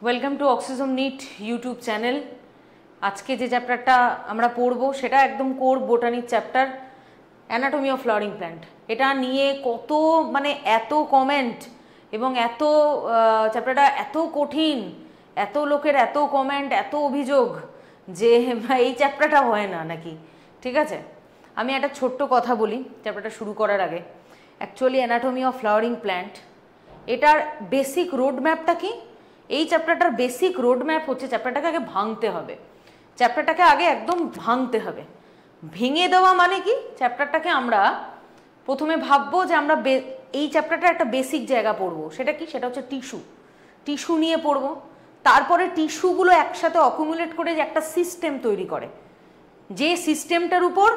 Welcome to Oxism NEET YouTube channel. আজকে যে চ্যাপ্টারটা আমরা পড়বো সেটা একদম কোর বোটানির chapter, anatomy of flowering plant. এটা নিয়ে কত এত কমেন্ট এবং এত চ্যাপ্টারটা এত কঠিন, এত লোকের এত কমেন্ট, এত অভিযোগ যে এই চ্যাপ্টারটা হয় না নাকি। ঠিক আছে, আমি একটা ছোট্ট কথা বলি চ্যাপ্টারটা শুরু করার আগে। Actually anatomy of flowering plant এটার বেসিক রোড ম্যাপটা কি? এই চ্যাপ্টারটার বেসিক রোড ম্যাপ হচ্ছে চ্যাপ্টারটাকে আগে ভাঙতে হবে, চ্যাপ্টারটাকে আগে একদম ভাঙতে হবে। ভেঙে দেওয়া মানে কি? চ্যাপ্টারটাকে আমরা প্রথমে ভাববো যে আমরা এই চ্যাপ্টারটার একটা বেসিক জায়গা পড়বো। সেটা কি? সেটা হচ্ছে টিস্যু নিয়ে পড়বো। তারপরে টিস্যুগুলো একসাথে অকুমুলেট করে যে একটা সিস্টেম তৈরি করে, যে সিস্টেমটার উপর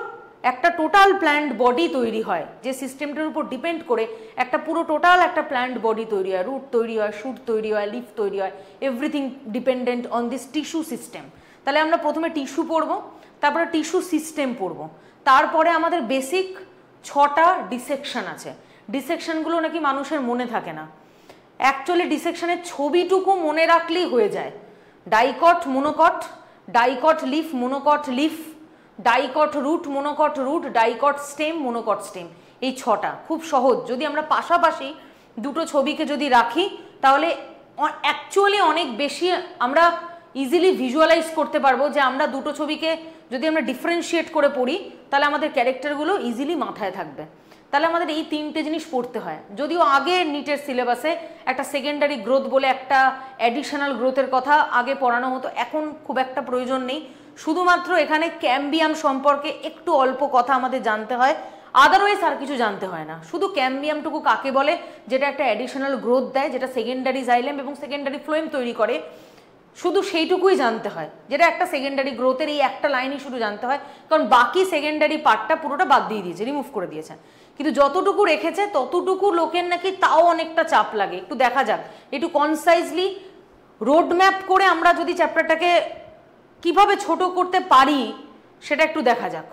একটা টোটাল প্ল্যান্ট বডি তৈরি হয়, যে সিস্টেমটার উপর ডিপেন্ড করে একটা পুরো টোটাল একটা প্ল্যান্ট বডি তৈরি হয়, রুট তৈরি হয়, শুট তৈরি হয়, লিফ তৈরি হয়, everything dependent on this tissue system. তাহলে আমরা প্রথমে টিস্যু পড়বো, তারপরে টিস্যু সিস্টেম পড়বো, তারপরে আমাদের বেসিক 6টা ডিসেকশন আছে। ডিসেকশনগুলো নাকি মানুষের মনে থাকে না। অ্যাকচুয়ালি ডিসেকশনের ছবিটুকু মনে রাখলেই হয়ে যায়। Dicot monocot, dicot leaf monocot leaf, dicot root monocot root, dicot stem monocot stem, এই 6টা খুব সহজ। যদি আমরা পাশাপাশি দুটো ছবিকে যদি রাখি তাহলে অ্যাকচুয়ালি অনেক বেশি আমরা ইজিলি ভিজুয়ালাইজ করতে পারবো যে আমরা দুটো ছবিকে যদি আমরা ডিফারেন্সিয়েট করে পড়ি তাহলে আমাদের ক্যারেক্টারগুলো ইজিলি মাথায় থাকবে। তাহলে আমাদের এই 3টে জিনিস পড়তে হয়। যদিও আগে নিটের সিলেবাসে একটা সেকেন্ডারি গ্রোথ বলে একটা অ্যাডিশনাল গ্রোথের কথা আগে পড়ানো হতো, এখন খুব একটা প্রয়োজন নেই। শুধুমাত্র এখানে ক্যাম্বিয়াম সম্পর্কে একটু অল্প কথা আমাদের জানতে হয়, আদারওয়াইজ আর কিছু জানতে হয় না। শুধু ক্যাম্বিয়ামটুকু কাকে বলে, যেটা একটা অ্যাডিশনাল গ্রোথ দেয়, যেটা সেকেন্ডারি জাইলেম এবং সেকেন্ডারি ফ্লোয়েম তৈরি করে, শুধু সেইটুকুই জানতে হয়। যেটা একটা সেকেন্ডারি গ্রোথের এই একটা লাইনই শুধু জানতে হয়, কারণ বাকি সেকেন্ডারি পার্টটা পুরোটা বাদ দিয়ে দিয়েছে, রিমুভ করে দিয়েছে। কিন্তু যতটুকু রেখেছে ততটুকু লোকের নাকি তাও অনেকটা চাপ লাগে। একটু দেখা যাক, একটু কনসাইজলি রোড ম্যাপ করে আমরা যদি চ্যাপ্টারটাকে কিভাবে ছোট করতে পারি সেটা একটু দেখা যাক।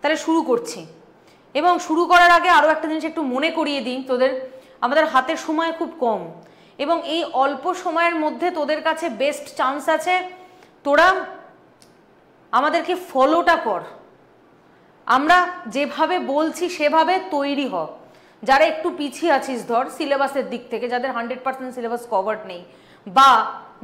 তাহলে শুরু করছি। এবং শুরু করার আগে আরও একটা জিনিস একটু মনে করিয়ে দিই তোদের, আমাদের হাতে সময় খুব কম এবং এই অল্প সময়ের মধ্যে তোদের কাছে বেস্ট চান্স আছে, তোরা আমাদেরকে ফলোটা কর। আমরা যেভাবে বলছি সেভাবে তৈরি হ। যারা একটু পিছিয়ে আছিস ধর সিলেবাসের দিক থেকে, যাদের 100% সিলেবাস কভার্ড নেই, বা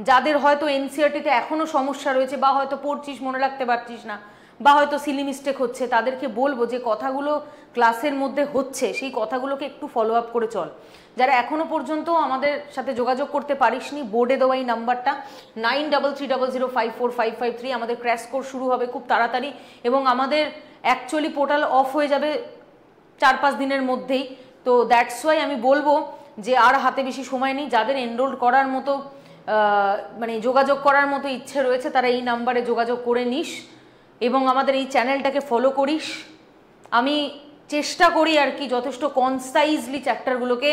যাদের হয়তো এনসিইআরটিতে এখনও সমস্যা রয়েছে, বা হয়তো পড়ছিস মনে রাখতে পারছিস না, বা হয়তো সিলি মিস্টেক হচ্ছে, তাদেরকে বলবো যে কথাগুলো ক্লাসের মধ্যে হচ্ছে সেই কথাগুলোকে একটু ফলো আপ করে চল। যারা এখনও পর্যন্ত আমাদের সাথে যোগাযোগ করতে পারিসনি, বোর্ডে দেওয়া এই নাম্বারটা 9330054553, আমাদের ক্র্যাশ কোর্স শুরু হবে খুব তাড়াতাড়ি এবং আমাদের অ্যাকচুয়ালি পোর্টাল অফ হয়ে যাবে 4-5 দিনের মধ্যেই। তো দ্যাটস ওয়াই আমি বলবো যে আর হাতে বেশি সময় নেই। যাদের এনরোল করার মতো যোগাযোগ করার মতো ইচ্ছে রয়েছে তারা এই নাম্বারে যোগাযোগ করে নিস এবং আমাদের এই চ্যানেলটাকে ফলো করিস। আমি চেষ্টা করি আর কি যথেষ্ট কনসাইজলি চ্যাপ্টারগুলোকে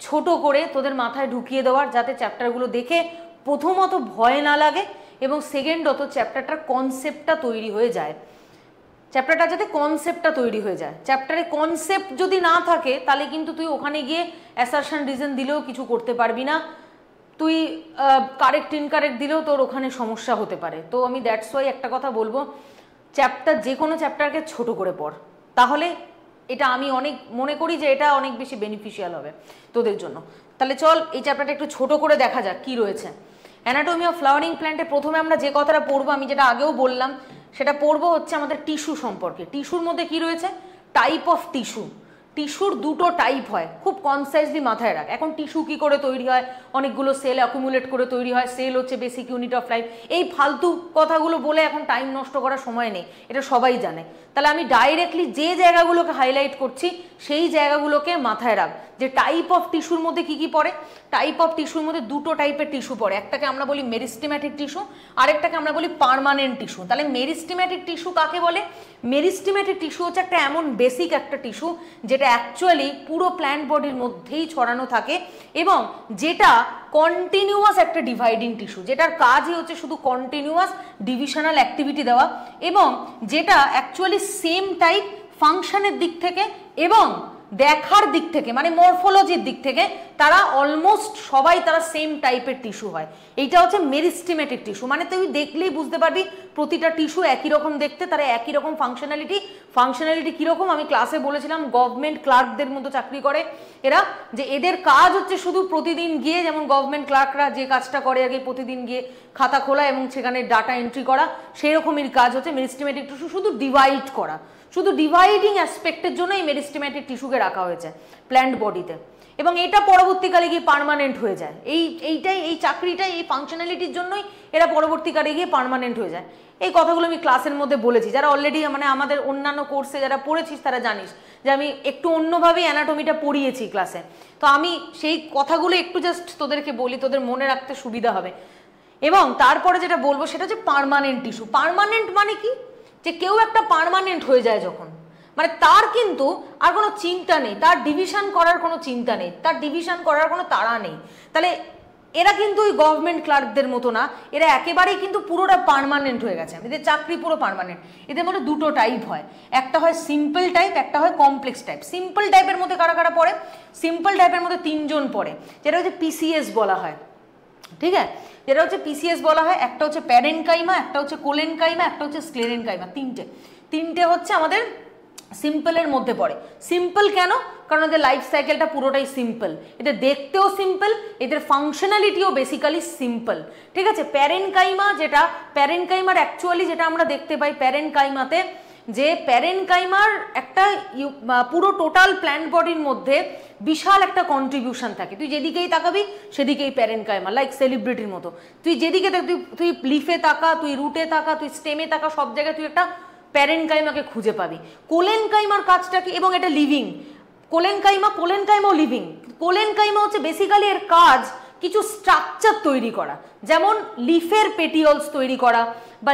ছোট করে তোদের মাথায় ঢুকিয়ে দেওয়ার, যাতে চ্যাপ্টারগুলো দেখে প্রথমত ভয় না লাগে এবং সেকেন্ডত চ্যাপ্টারটার কনসেপ্টটা তৈরি হয়ে যায়। চ্যাপ্টারটা যাতে কনসেপ্টটা তৈরি হয়ে যায়। চ্যাপ্টারে কনসেপ্ট যদি না থাকে তাহলে কিন্তু তুই ওখানে গিয়ে অ্যাসারশন রিজন দিলেও কিছু করতে পারবি না, তুই কারেক্ট ইনকারেক্ট দিলেও তোর ওখানে সমস্যা হতে পারে। তো আমি দ্যাটস ওয়াই একটা কথা বলবো, চ্যাপ্টার যে কোনো চ্যাপ্টারকে ছোট করে পড়, তাহলে এটা আমি অনেক মনে করি যে এটা অনেক বেশি বেনিফিশিয়াল হবে তোদের জন্য। তাহলে চল এই চ্যাপ্টারটা একটু ছোট করে দেখা যাক কি রয়েছে। অ্যানাটমি অফ ফ্লাওয়ারিং প্ল্যান্টে প্রথমে আমরা যে কথাটা পড়বো, আমি যেটা আগেও বললাম, সেটা পড়বো হচ্ছে আমাদের টিস্যু সম্পর্কে। টিস্যুর মধ্যে কি রয়েছে? Type of tissue. টিস্যুর দুটো টাইপ হয়, খুব কনসাইজলি মাথায় রাখ। এখন টিস্যু কি করে তৈরি হয়? অনেকগুলো সেল অ্যাকুমুলেট করে তৈরি হয়। সেল হচ্ছে বেসিক ইউনিট অফ লাইফ। এই ফালতু কথাগুলো বলে এখন টাইম নষ্ট করার সময় নেই, এটা সবাই জানে। তাহলে আমি ডাইরেক্টলি যে জায়গাগুলোকে হাইলাইট করছি সেই জায়গাগুলোকে মাথায় রাখ যে টাইপ অফ টিস্যুর মধ্যে কি কি পড়ে। টাইপ অফ টিস্যুর মধ্যে দুটো টাইপের টিস্যু পড়ে, একটাকে আমরা বলি মেরিস্টেম্যাটিক টিস্যু, আরেকটাকে আমরা বলি পার্মানেন্ট টিস্যু। তাহলে মেরিস্টেম্যাটিক টিস্যু কাকে বলে? মেরিস্টেম্যাটিক টিস্যু হচ্ছে একটা এমন বেসিক একটা টিস্যু যেটা অ্যাকচুয়ালি পুরো প্ল্যান্ট বডির মধ্যেই ছড়ানো থাকে এবং যেটা কন্টিনিউয়াস একটা ডিভাইডিং টিস্যু, যেটার কাজই হচ্ছে শুধু কন্টিনিউয়াস ডিভিশনাল অ্যাক্টিভিটি দেওয়া এবং যেটা অ্যাকচুয়ালি সেম টাইপ ফাংশনের দিক থেকে এবং দেখার দিক থেকে মানে মরফোলজির দিক থেকে তারা অলমোস্ট সবাই তারা সেম টাইপের টিস্যু হয়। এইটা হচ্ছে মেরিস্টেমেটিক টিস্যু, মানে তুই দেখলেই বুঝতে পারবি প্রতিটা টিস্যু একই রকম দেখতে, তারা একই রকম ফাংশনালিটি কীরকম আমি ক্লাসে বলেছিলাম। গভর্নমেন্ট ক্লার্কদের মতো চাকরি করে এরা, যে এদের কাজ হচ্ছে শুধু প্রতিদিন গিয়ে, যেমন গভর্নমেন্ট ক্লার্করা যে কাজটা করে আগে প্রতিদিন গিয়ে খাতা খোলা এবং সেখানে ডাটা এন্ট্রি করা, সেই রকমের কাজ হচ্ছে মেরিস্টেমেটিক টিস্যু শুধু ডিভাইড করা। শুধু ডিভাইডিং অ্যাসপেক্টের জন্য এই মেরিস্টেমেটিক টিস্যুকে রাখা হয়েছে প্ল্যান্ট বডিতে, এবং এটা পরবর্তীকালে গিয়ে পার্মানেন্ট হয়ে যায়। এই চাকরিটাই এই ফাংশনালিটির জন্যই এরা পরবর্তীকালে গিয়ে পার্মানেন্ট হয়ে যায়। এই কথাগুলো আমি ক্লাসের মধ্যে বলেছি, যারা অলরেডি মানে আমাদের অন্যান্য কোর্সে যারা পড়েছিস তারা জানিস যে আমি একটু অন্যভাবেই অ্যানাটমিটা পড়িয়েছি ক্লাসে। তো আমি সেই কথাগুলো একটু জাস্ট তোদেরকে বলি, তোদের মনে রাখতে সুবিধা হবে। এবং তারপরে যেটা বলবো সেটা হচ্ছে পার্মানেন্ট টিস্যু। পার্মানেন্ট মানে কি, যে কেউ একটা পার্মানেন্ট হয়ে যায় যখন, মানে তার কিন্তু আর কোনো চিন্তা নেই, তার ডিভিশন করার কোনো চিন্তা নেই, তার ডিভিশন করার কোনো তাড়া নেই। তাহলে এরা কিন্তু ওই গভর্নমেন্ট ক্লার্কদের মতো না, এরা একেবারেই কিন্তু পুরোটা পার্মানেন্ট হয়ে গেছে, এদের চাকরি পুরো পার্মানেন্ট। এদের মধ্যে দুটো টাইপ হয়, একটা হয় সিম্পল টাইপ, একটা হয় কমপ্লেক্স টাইপ। সিম্পল টাইপের মধ্যে কারা কারা পড়ে? সিম্পল টাইপের মধ্যে 3 জন পড়ে, যেটা হচ্ছে পিসিএস বলা হয়, ঠিক আছে? যেটা হচ্ছে পিসিএস বলা হয়, একটা হচ্ছে প্যারেনকাইমা, একটা হচ্ছে কোলেনকাইমা, একটা হচ্ছে স্ক্লেরেনকাইমা। তিনটে হচ্ছে আমাদের সিম্পলের মধ্যে পড়ে। সিম্পল কেন? কারণ এদের লাইফ সাইকেলটা পুরোটাই সিম্পল, এদের দেখতেও সিম্পল, এদের ফাংশনালিটিও বেসিক্যালি সিম্পল, ঠিক আছে? প্যারেনকাইমা, যেটা প্যারেনকাইমার অ্যাকচুয়ালি যেটা আমরা দেখতে পাই প্যারেনকাইমাতে, যে প্যারেনকাইমার একটা পুরো টোটাল প্ল্যান্ট বডির মধ্যে বিশাল একটা কন্ট্রিবিউশন থাকে। তুই যেদিকেই তাকাবি সেদিকেই প্যারেনকাইমা, লাইক সেলিব্রিটির মতো। তুই যেদিকে তুই লিফে তাকা, তুই রুটে তাকা, তুই স্টেমে তাকা, সব জায়গায় তুই একটা প্যারেনকাইমাকে খুঁজে পাবি। কোলেনকাইমার কাজটা কি? এবং এটা লিভিং। কোলেনকাইমাও লিভিং। কোলেনকাইমা হচ্ছে বেসিক্যালি এর কাজ কিছু স্ট্রাকচার তৈরি করা, যেমন লিফের পেটিওলস তৈরি করা, বা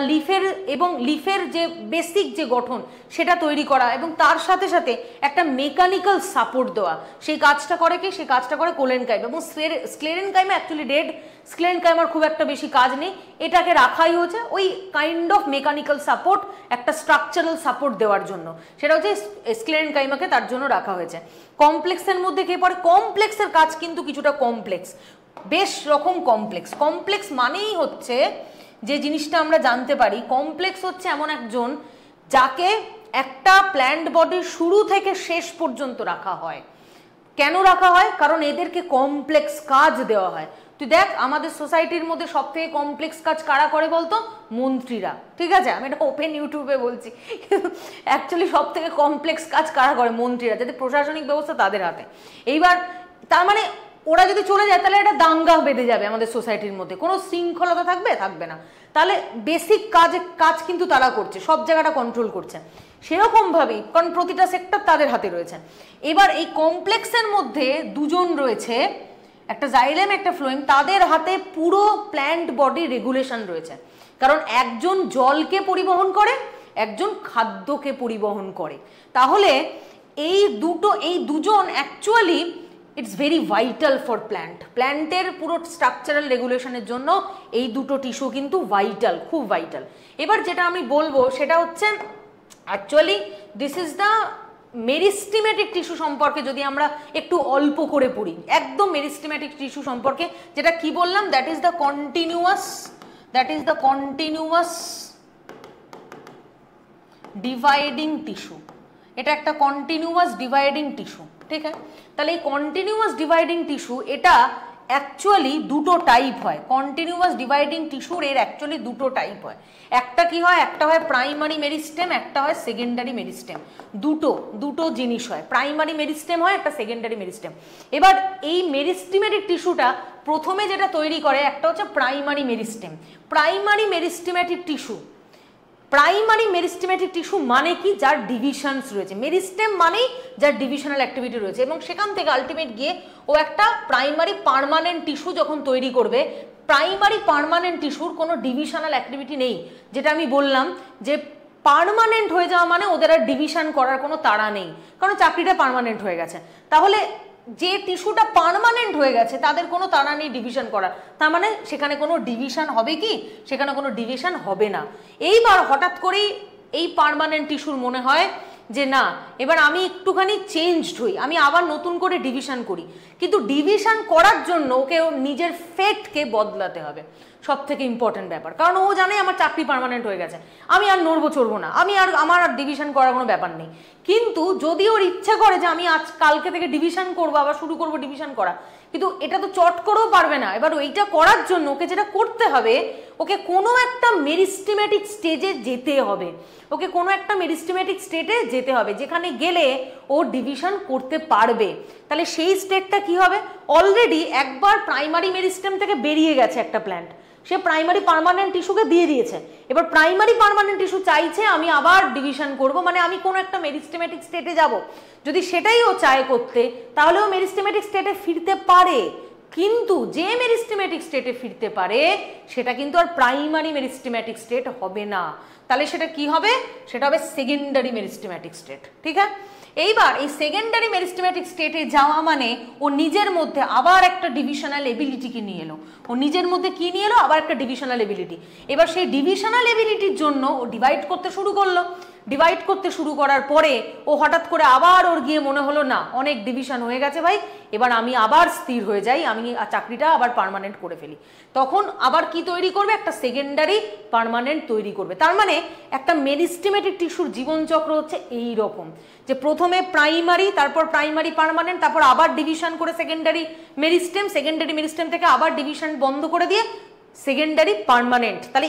লিফের যে বেসিক যে গঠন সেটা তৈরি করা, এবং তার সাথে সাথে একটা মেকানিক্যাল সাপোর্ট দেওয়া। সেই কাজটা করে কি? সেই কাজটা করে কোলেনকাইমা। এবং স্ক্লেরেনকাইমা অ্যাকচুয়ালি ডেড, স্ক্লেরেনকাইমার খুব একটা বেশি কাজ নেই, এটাকে রাখাই হচ্ছে ওই কাইন্ড অফ মেকানিক্যাল সাপোর্ট, একটা স্ট্রাকচারাল সাপোর্ট দেওয়ার জন্য। সেটা হচ্ছে স্ক্লেরেনকাইমাকে তার জন্য রাখা হয়েছে। কমপ্লেক্সের মধ্যে কে পড়ে? কমপ্লেক্সের কাজ কিন্তু কিছুটা কমপ্লেক্স, বেশ রকম কমপ্লেক্স। কমপ্লেক্স মানেই হচ্ছে যে জিনিসটা আমরা জানতে পারি, কমপ্লেক্স হচ্ছে এমন একজন যাকে একটা প্ল্যান্ট বডির শুরু থেকে শেষ পর্যন্ত রাখা হয়। কেন রাখা হয়? কারণ এদেরকে কমপ্লেক্স কাজ দেওয়া হয়। তুই দেখ আমাদের সোসাইটির মধ্যে সব থেকে কমপ্লেক্স কাজ কারা করে বলতো? মন্ত্রীরা, ঠিক আছে? আমি এটা ওপেন ইউটিউবে বলছি, কিন্তু অ্যাকচুয়ালি সব থেকে কমপ্লেক্স কাজ কারা করে? মন্ত্রীরা, যাদের প্রশাসনিক ব্যবস্থা তাদের হাতে। এইবার তার মানে ওরা যদি চলে যায় তাহলে একটা দাঙ্গা বেঁধে যাবে আমাদের সোসাইটির মধ্যে, কোনো শৃঙ্খলতা থাকবে না। তাহলে বেসিক কাজ কিন্তু তারা করছে, সব জায়গাটা কন্ট্রোল করছে সেরকমভাবেই, কারণ প্রতিটা সেক্টর তাদের হাতে রয়েছে। এবার এই কমপ্লেক্সের মধ্যে দুজন রয়েছে, একটা জাইলেম একটা ফ্লোয়েম, তাদের হাতে পুরো প্ল্যান্ট বডি রেগুলেশন রয়েছে। কারণ একজন জলকে পরিবহন করে, একজন খাদ্যকে পরিবহন করে। তাহলে এই দুজন actually it's very vital for প্ল্যান্টের পুরো স্ট্রাকচারাল রেগুলেশনের জন্য এই দুটো টিস্যু কিন্তু ভাইটাল, খুব ভাইটাল। এবার যেটা আমি বলবো সেটা হচ্ছে actually this is the meristematic tissue সম্পর্কে যদি আমরা একটু অল্প করে পড়ি, একদম মেরিস্টেমেটিক টিস্যু সম্পর্কে, যেটা কি বললাম, that is the continuous dividing tissue. এটা একটা কন্টিনিউয়াস ডিভাইডিং টিস্যু, ঠিক আছে? তাহলে এই কন্টিনিউয়াস ডিভাইডিং টিস্যু এটা অ্যাকচুয়ালি দুটো টাইপ হয়। কন্টিনিউয়াস ডিভাইডিং টিস্যুর এর অ্যাকচুয়ালি দুটো টাইপ হয়। একটা কি হয়? একটা হয় প্রাইমারি মেরিস্টেম, একটা হয় সেকেন্ডারি মেরিস্টেম। দুটো জিনিস হয়, প্রাইমারি মেরিস্টেম হয়, একটা সেকেন্ডারি মেরিস্টেম। এবার এই মেরিস্টেমেটিক টিস্যুটা প্রথমে যেটা তৈরি করে একটা হচ্ছে primary meristem. Primary meristematic tissue মানে কি? যার ডিভিশনস রয়েছে। মেরিস্টেম মানেই যার ডিভিশনাল অ্যাক্টিভিটি রয়েছে, এবং সেখান থেকে আলটিমেট গিয়ে ও একটা প্রাইমারি পার্মানেন্ট টিস্যু যখন তৈরি করবে, প্রাইমারি পার্মানেন্ট টিস্যুর কোনো ডিভিশনাল অ্যাক্টিভিটি নেই। যেটা আমি বললাম যে পার্মানেন্ট হয়ে যাওয়া মানে ওদের আর ডিভিশন করার কোনো তাড়া নেই, কারণ চাকরিটা পার্মানেন্ট হয়ে গেছে। তাহলে যে টিস্যুটা পার্মানেন্ট হয়ে গেছে তাদের কোনো তাড়া নেই ডিভিশন করার, তার মানে সেখানে কোনো ডিভিশন হবে কি? সেখানে কোনো ডিভিশন হবে না। এইবার হঠাৎ করেই এই পার্মানেন্ট টিস্যুর মনে হয় যে না এবার আমি একটুখানি চেঞ্জড হই, আমি আবার নতুন করে ডিভিশন করি, কিন্তু ডিভিশন করার জন্য ওকে নিজের ফেটকে বদলাতে হবে, সব থেকে ইম্পর্টেন্ট ব্যাপার। কারণ ও জানে আমার চাকরি পার্মানেন্ট হয়ে গেছে, আমি আর নড়বো চড়বো না, আমার আর ডিভিশন করার কোনো ব্যাপার নেই। কিন্তু যদি ওর ইচ্ছা করে যে আমি আজ কালকে থেকে ডিভিশন করবো, আবার শুরু করবো ডিভিশন করা, কিন্তু এটা তো চট করেও পারবে না। এবার ওইটা করার জন্য ওকে যেটা করতে হবে, ওকে কোনো একটা মেরিস্টেমেটিক স্টেজে যেতে হবে, ওকে কোনো একটা মেরিস্টেমেটিক স্টেটে যেতে হবে, যেখানে গেলে ও ডিভিশন করতে পারবে। তাহলে সেই স্টেটটা কি হবে? অলরেডি একবার প্রাইমারি মেরিস্টেম থেকে বেরিয়ে গেছে একটা প্ল্যান্ট, সে প্রাইমারি পার্মানেন্ট টিস্যুকে দিয়ে দিয়েছে। এবার প্রাইমারি পার্মানেন্ট টিস্যু চাইছে আমি আবার ডিভিশন করব, মানে আমি কোনো একটা মেরিস্টেমেটিক স্টেটে যাব। যদি সেটাই ও চায় করতে, তাহলে ও মেরিস্টেমেটিক স্টেটে ফিরতে পারে, কিন্তু যে মেরিস্টেমেটিক স্টেটে ফিরতে পারে সেটা কিন্তু আর প্রাইমারি মেরিস্টেমেটিক স্টেট হবে না। তাহলে সেটা কি হবে? সেটা হবে সেকেন্ডারি মেরিস্টেমেটিক স্টেট। ঠিক আছে, এইবার এই সেকেন্ডারি মেরিস্টেমেটিক স্টেটে যাওয়া মানে ও নিজের মধ্যে আবার একটা ডিভিশনাল এবিলিটিকে নিয়ে এলো। ও নিজের মধ্যে কি নিয়ে এলো? আবার একটা ডিভিশনাল এবিলিটি। এবার সেই ডিভিশনাল এবিলিটির জন্য ও ডিভাইড করতে শুরু করলো। ডিভাইড করতে শুরু করার পরে ও হঠাৎ করে আবার ওর গিয়ে মনে হলো না অনেক ডিভিশন হয়ে গেছে ভাই, এবার আমি আবার স্থির হয়ে যাই, আমি চাকরিটা আবার পার্মানেন্ট করে ফেলি। তখন আবার কি তৈরি করবে? একটা সেকেন্ডারি পার্মানেন্ট তৈরি করবে। তার মানে একটা মেরিস্টেমেটিক টিস্যুর জীবনচক্র হচ্ছে এই রকম, যে প্রথমে প্রাইমারি, তারপর প্রাইমারি পার্মানেন্ট, তারপর আবার ডিভিশন করে সেকেন্ডারি মেরিস্টেম, সেকেন্ডারি মেরিস্টেম থেকে আবার ডিভিশন বন্ধ করে দিয়ে সেকেন্ডারি পার্মানেন্ট। তাহলে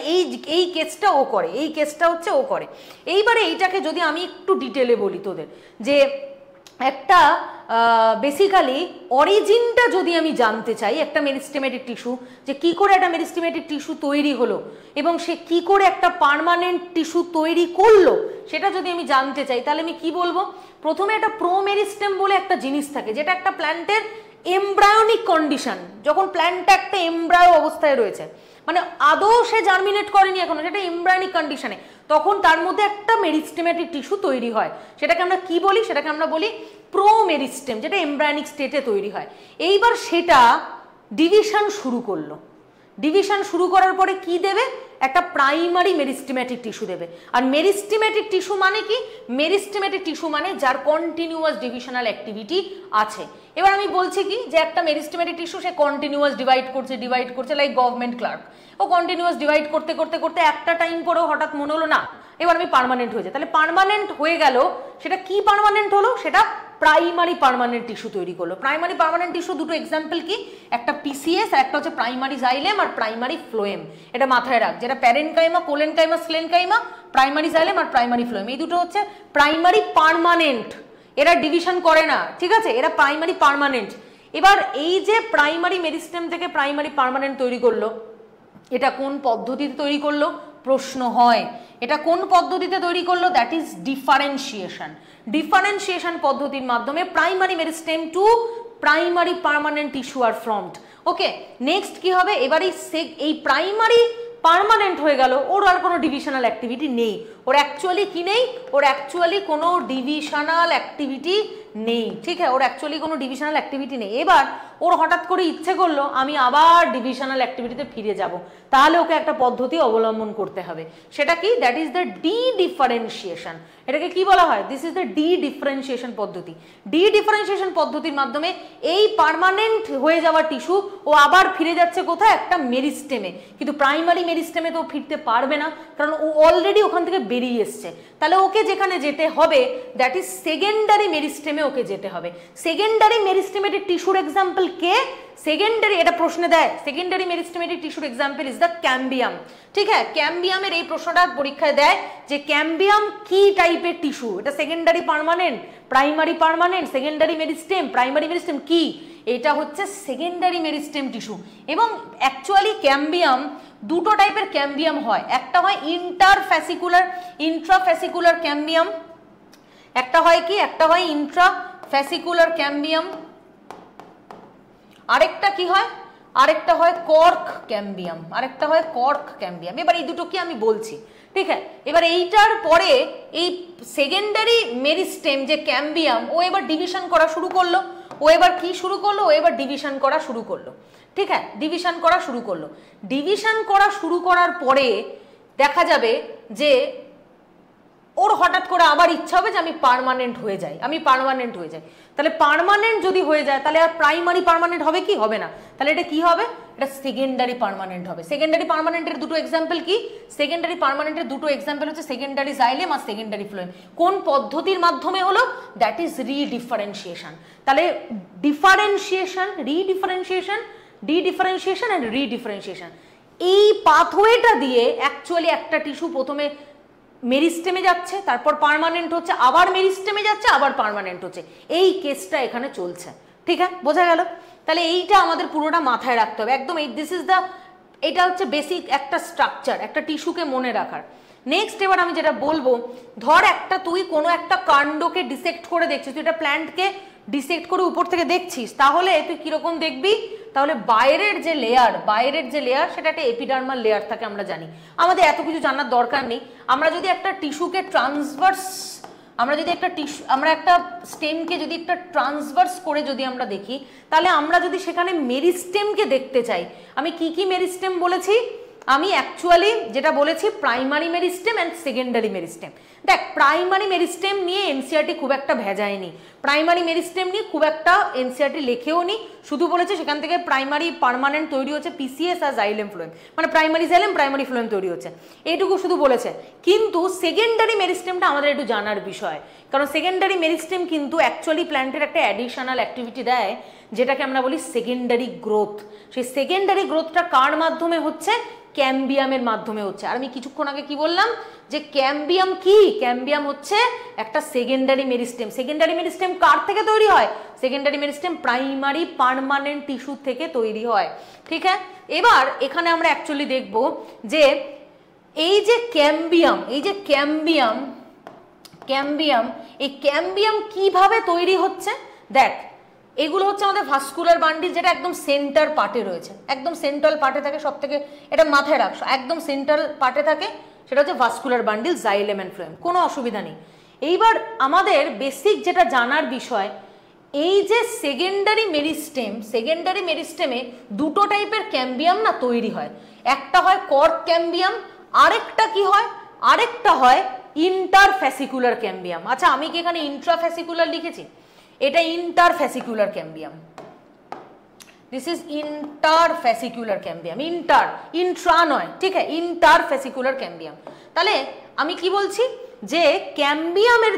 এই কেসটা ও করে, এই কেসটা হচ্ছে ও করে। এইবারে এইটাকে যদি আমি একটু ডিটেলে বলি তোদের, যে একটা বেসিক্যালি অরিজিনটা যদি আমি জানতে চাই একটা মেরিস্টেমেটিক টিস্যু, যে কি করে একটা মেরিস্টেমেটিক টিস্যু তৈরি হলো এবং সে কি করে একটা পার্মানেন্ট টিস্যু তৈরি করলো, সেটা যদি আমি জানতে চাই, তাহলে আমি কি বলবো? প্রথমে একটা প্রোমেরিস্টেম বলে একটা জিনিস থাকে, যেটা একটা প্ল্যান্টের এমব্রায়োনিক কন্ডিশন, যখন প্ল্যান্টটা একটা এমব্রায়ো অবস্থায় রয়েছে, মানে আদৌ সে জার্মিনেট করেনি এখনো, সেটা এমব্রায়োনিক কন্ডিশনে, তখন তার মধ্যে একটা মেরিস্টেমেটিক টিস্যু তৈরি হয়। সেটাকে আমরা কি বলি? সেটাকে আমরা বলি প্রোমেরিস্টেম, যেটা এমব্রায়োনিক স্টেটে তৈরি হয়। এইবার সেটা ডিভিশন শুরু করলো। ডিভিশন শুরু করার পরে কি দেবে? একটা প্রাইমারি মেরিস্টেমেটিক টিস্যু দেবে। আর মেরিস্টেমেটিক টিস্যু মানে কি? মেরিস্টেমেটিক টিস্যু মানে যার কন্টিনিউয়াস ডিভিশনাল অ্যাক্টিভিটি আছে। এবার আমি বলছি কি, যে একটা মেরিস্টেমেটিক টিস্যু সে কন্টিনিউয়াস ডিভাইড করছে লাইক গভর্নমেন্ট ক্লার্ক। ও কন্টিনিউয়াস ডিভাইড করতে করতে করতে একটা টাইম পরেও হঠাৎ মনে হলো না এবার আমি পার্মানেন্ট হয়ে যাই। তাহলে পার্মানেন্ট হয়ে গেল, সেটা কি পার্মানেন্ট হলো? সেটা প্রাইমারি পার্মানেন্ট টিস্যু তৈরি করলো। প্রাইমারি পার্মানেন্ট টিস্যু দুটো এক্সাম্পল কি? একটা পিসিএস আর একটা হচ্ছে প্রাইমারি জাইলেম আর প্রাইমারি ফ্লোয়েম। এটা মাথায় রাখ, যেটা প্যারেনকাইমা, কোলেনকাইমা, স্লেনকাইমা, প্রাইমারি জাইলেম আর প্রাইমারি ফ্লোয়েম, এই দুটো হচ্ছে প্রাইমারি পার্মানেন্ট। এরা ডিভিশন করে না, ঠিক আছে, এরা প্রাইমারি পার্মানেন্ট। এবার এই যে প্রাইমারি মেরিস্টেম থেকে প্রাইমারি পার্মানেন্ট তৈরি করলো, এটা কোন পদ্ধতিতে তৈরি করলো? প্রশ্ন হয়। এটা কোন পদ্ধতিতে তৈরি করলো? That is differentiation. ডিফারেন্সিয়েশন পদ্ধতির মাধ্যমে primary meristem to primary permanent tissue are formed. Okay, next কি হবে? এবার এই প্রাইমারি পার্মানেন্ট হয়ে গেল, ওর আর কোনো ডিভিশনাল অ্যাক্টিভিটি নেই। ওর অ্যাকচুয়ালি কি নেই? ওর অ্যাকচুয়ালি কোনো ডিভিশনাল অ্যাক্টিভিটি নেই। ঠিক আছে, ওর অ্যাকচুয়ালি কোনো ডিভিশনাল অ্যাক্টিভিটি নেই। এবার ওর হঠাৎ করে ইচ্ছে করলো আমি আবার ডিভিশনাল অ্যাক্টিভিটিতে ফিরে যাব, তাহলে ওকে একটা পদ্ধতি অবলম্বন করতে হবে। সেটা কি? That is the D differentiation. এটাকে কি বলা হয়? This is the D differentiation পদ্ধতি। ডি ডিফারেন্সিয়েশন পদ্ধতির মাধ্যমে এই পার্মানেন্ট হয়ে যাওয়া টিস্যু ও আবার ফিরে যাচ্ছে কোথায়? একটা মেরিস্টেমে। কিন্তু প্রাইমারি মেরিস্টেমে তো ফিরতে পারবে না, কারণ ও অলরেডি ওখান থেকে বেরিয়ে এসছে। তাহলে ওকে যেখানে যেতে হবে দ্যাট ইজ সেকেন্ডারি মেরিস্টেমে ওকে যেতে হবে। সেকেন্ডারি মেরিস্টেমেটিক টিস্যুর এক্সাম্পল কে? সেকেন্ডারি, এটা প্রশ্নে দেয়, সেকেন্ডারি মেরিস্টেমেটিক টিস্যুর এক্সাম্পল ইজ দ্য ক্যাম্বিয়াম। ঠিক আছে, ক্যাম্বিয়ামের এই প্রশ্নটা পরীক্ষায় দেয় যে ক্যাম্বিয়াম কি টাইপের টিস্যু? এটা secondary permanent, primary permanent, secondary meristem, primary meristem কি? এটা হচ্ছে সেকেন্ডারি মেরিস্টেম টিস্যু। এবং অ্যাকচুয়ালি ক্যাম্বিয়াম দুটো টাইপের ক্যাম্বিয়াম হয়। একটা হয় ইন্ট্রাফ্যাসিকুলার ক্যাম্বিয়াম, একটা হয় কি? একটা হয় ইন্ট্রাফ্যাসিকুলার ক্যাম্বিয়াম, আরেকটা কি হয়? আরেকটা হয় কর্ক ক্যাম্বিয়াম, আরেকটা হয় কর্ক ক্যাম্বিয়াম। এবার এই দুটো কি আমি বলছি, ঠিক আছে? এবার এইটার পরে এই সেকেন্ডারি মেরিস্টেম যে ক্যাম্বিয়াম, ও এবার ডিভিশন করা শুরু করলো। ও এবার কি শুরু করলো? ও এবার ডিভিশন করা শুরু করলো। ঠিক আছে, ডিভিশন করা শুরু করলো। ডিভিশন করা শুরু করার পরে দেখা যাবে যে ওর হঠাৎ করে আবার ইচ্ছা হবে যে আমি পার্মানেন্ট হয়ে যাই, তাহলে পার্মানেন্ট যদি হয়ে যায় তাহলে আর প্রাইমারি পার্মানেন্ট হবে কি? হবে না। তাহলে এটা কি হবে? এটা সেকেন্ডারি পার্মানেন্ট হবে। সেকেন্ডারি পার্মানেন্টের দুটো এক্সাম্পল কি? সেকেন্ডারি পার্মানেন্টের দুটো এক্সাম্পল হচ্ছে সেকেন্ডারি জাইলেম আর সেকেন্ডারি ফ্লোয়েম। কোন পদ্ধতির মাধ্যমে হলো? That is redifferentiation. তাহলে ডিফারেন্সিয়েশন, ডিডিফারেন্সিয়েশন অ্যান্ড রিডিফারেন্সিয়েশন, এই পাথওয়েটা দিয়ে অ্যাকচুয়ালি একটা টিস্যু প্রথমে মেরিস্টেমে যাচ্ছে, তারপর পার্মানেন্ট হচ্ছে, আবার মেরিস্টেমে যাচ্ছে, আবার পার্মানেন্ট হচ্ছে। এই কেসটা এখানে চলছে। ঠিক আছে, বোঝা গেল? তাহলে এইটা আমাদের পুরোটা মাথায় রাখতে হবে একদম। দিস ইজ দ্য, এটা হচ্ছে বেসিক একটা স্ট্রাকচার একটা টিস্যুকে মনে রাখার। নেক্সট এবার আমি যেটা বলবো, ধর একটা তুই কোনো একটা কাণ্ডকে ডিসেক্ট করে দেখছিস, তুই একটা প্ল্যান্টকে ডিসেক্ট করে উপর থেকে দেখছিস, তাহলে তুই কিরকম দেখবি? তাহলে বাইরের যে লেয়ার সেটা একটা এপিডার্মাল লেয়ার থাকে, আমরা জানি। আমাদের এত কিছু জানার দরকার নেই। আমরা যদি একটা টিস্যুকে ট্রান্সভার্স, আমরা একটা স্টেমকে যদি একটা ট্রান্সভার্স করে যদি আমরা দেখি, তাহলে আমরা যদি সেখানে মেরিস্টেমকে দেখতে চাই, আমি কি মেরিস্টেম বলেছি? আমি অ্যাকচুয়ালি যেটা বলেছি primary meristem and secondary meristem. দেখ, প্রাইমারি মেরিস্টেম নিয়ে এনসিইআরটি খুব একটা ভেজায়নি, প্রাইমারি মেরিস্টেম নিয়ে খুব একটা এনসিইআরটি লেখেও নি, শুধু বলেছে সেখান থেকে প্রাইমারি পার্মানেন্ট তৈরি হচ্ছে পিসিএস আর জাইলেম ফ্লোয়েম, মানে প্রাইমারি জাইলেম প্রাইমারি ফ্লোয়েম তৈরি হচ্ছে, এইটুকু শুধু বলেছে। কিন্তু সেকেন্ডারি মেরিস্টেমটা আমাদের একটু জানার বিষয়, কারণ সেকেন্ডারি মেরিস্টেম কিন্তু অ্যাকচুয়ালি প্ল্যান্টের একটা অ্যাডিশনাল অ্যাক্টিভিটি দেয়, যেটাকে আমরা বলি সেকেন্ডারি গ্রোথ। সেই সেকেন্ডারি গ্রোথটা কার মাধ্যমে হচ্ছে? ক্যাম্বিয়ামের মাধ্যমে হচ্ছে। আর আমি কিছুক্ষণ আগে কি বললাম যে ক্যাম্বিয়াম কি? ক্যাম্বিয়াম হচ্ছে একটা সেকেন্ডারি মেরিস্টেম। সেকেন্ডারি মেরিস্টেম কার থেকে তৈরি হয়? Secondary meristem primary permanent tissue থেকে তৈরি হয়। ঠিক আছে, এবার এখানে আমরা অ্যাকচুয়ালি দেখব যে এই যে ক্যাম্বিয়াম, এই ক্যাম্বিয়াম কিভাবে তৈরি হচ্ছে। দেখ, এগুলো হচ্ছে আমাদের ভাস্কুলার বান্ডিল, যেটা একদম সেন্টার পার্টে রয়েছে, একদম সেন্ট্রাল পার্টে থাকে সব থেকে, এটা মাথায় রাখছো, একদম সেন্ট্রাল পার্টে থাকে, সেটা হচ্ছে vascular bundle, xylem and phloem, কোনো অসুবিধা নেই। এইবার আমাদের বেসিক যেটা জানার বিষয়, এই যে সেকেন্ডারি মেরিস্টেমে দুটো টাইপের ক্যাম্বিয়াম না তৈরি হয়। একটা হয় কর্ক ক্যাম্বিয়াম, আরেকটা কি হয়? আরেকটা হয় ইন্টারফ্যাসিকুলার ক্যাম্বিয়াম। আচ্ছা, আমি কি এখানে ইন্ট্রাফ্যাসিকুলার লিখেছি? এটা interfascicular cambium, this is interfascicular cambium, intra নয়, ঠিক আছে, ইন্টারফ্যাসিকুলার ক্যাম্বিয়াম। তাহলে আমি কি বলছি যে ক্যাম্বিয়ামের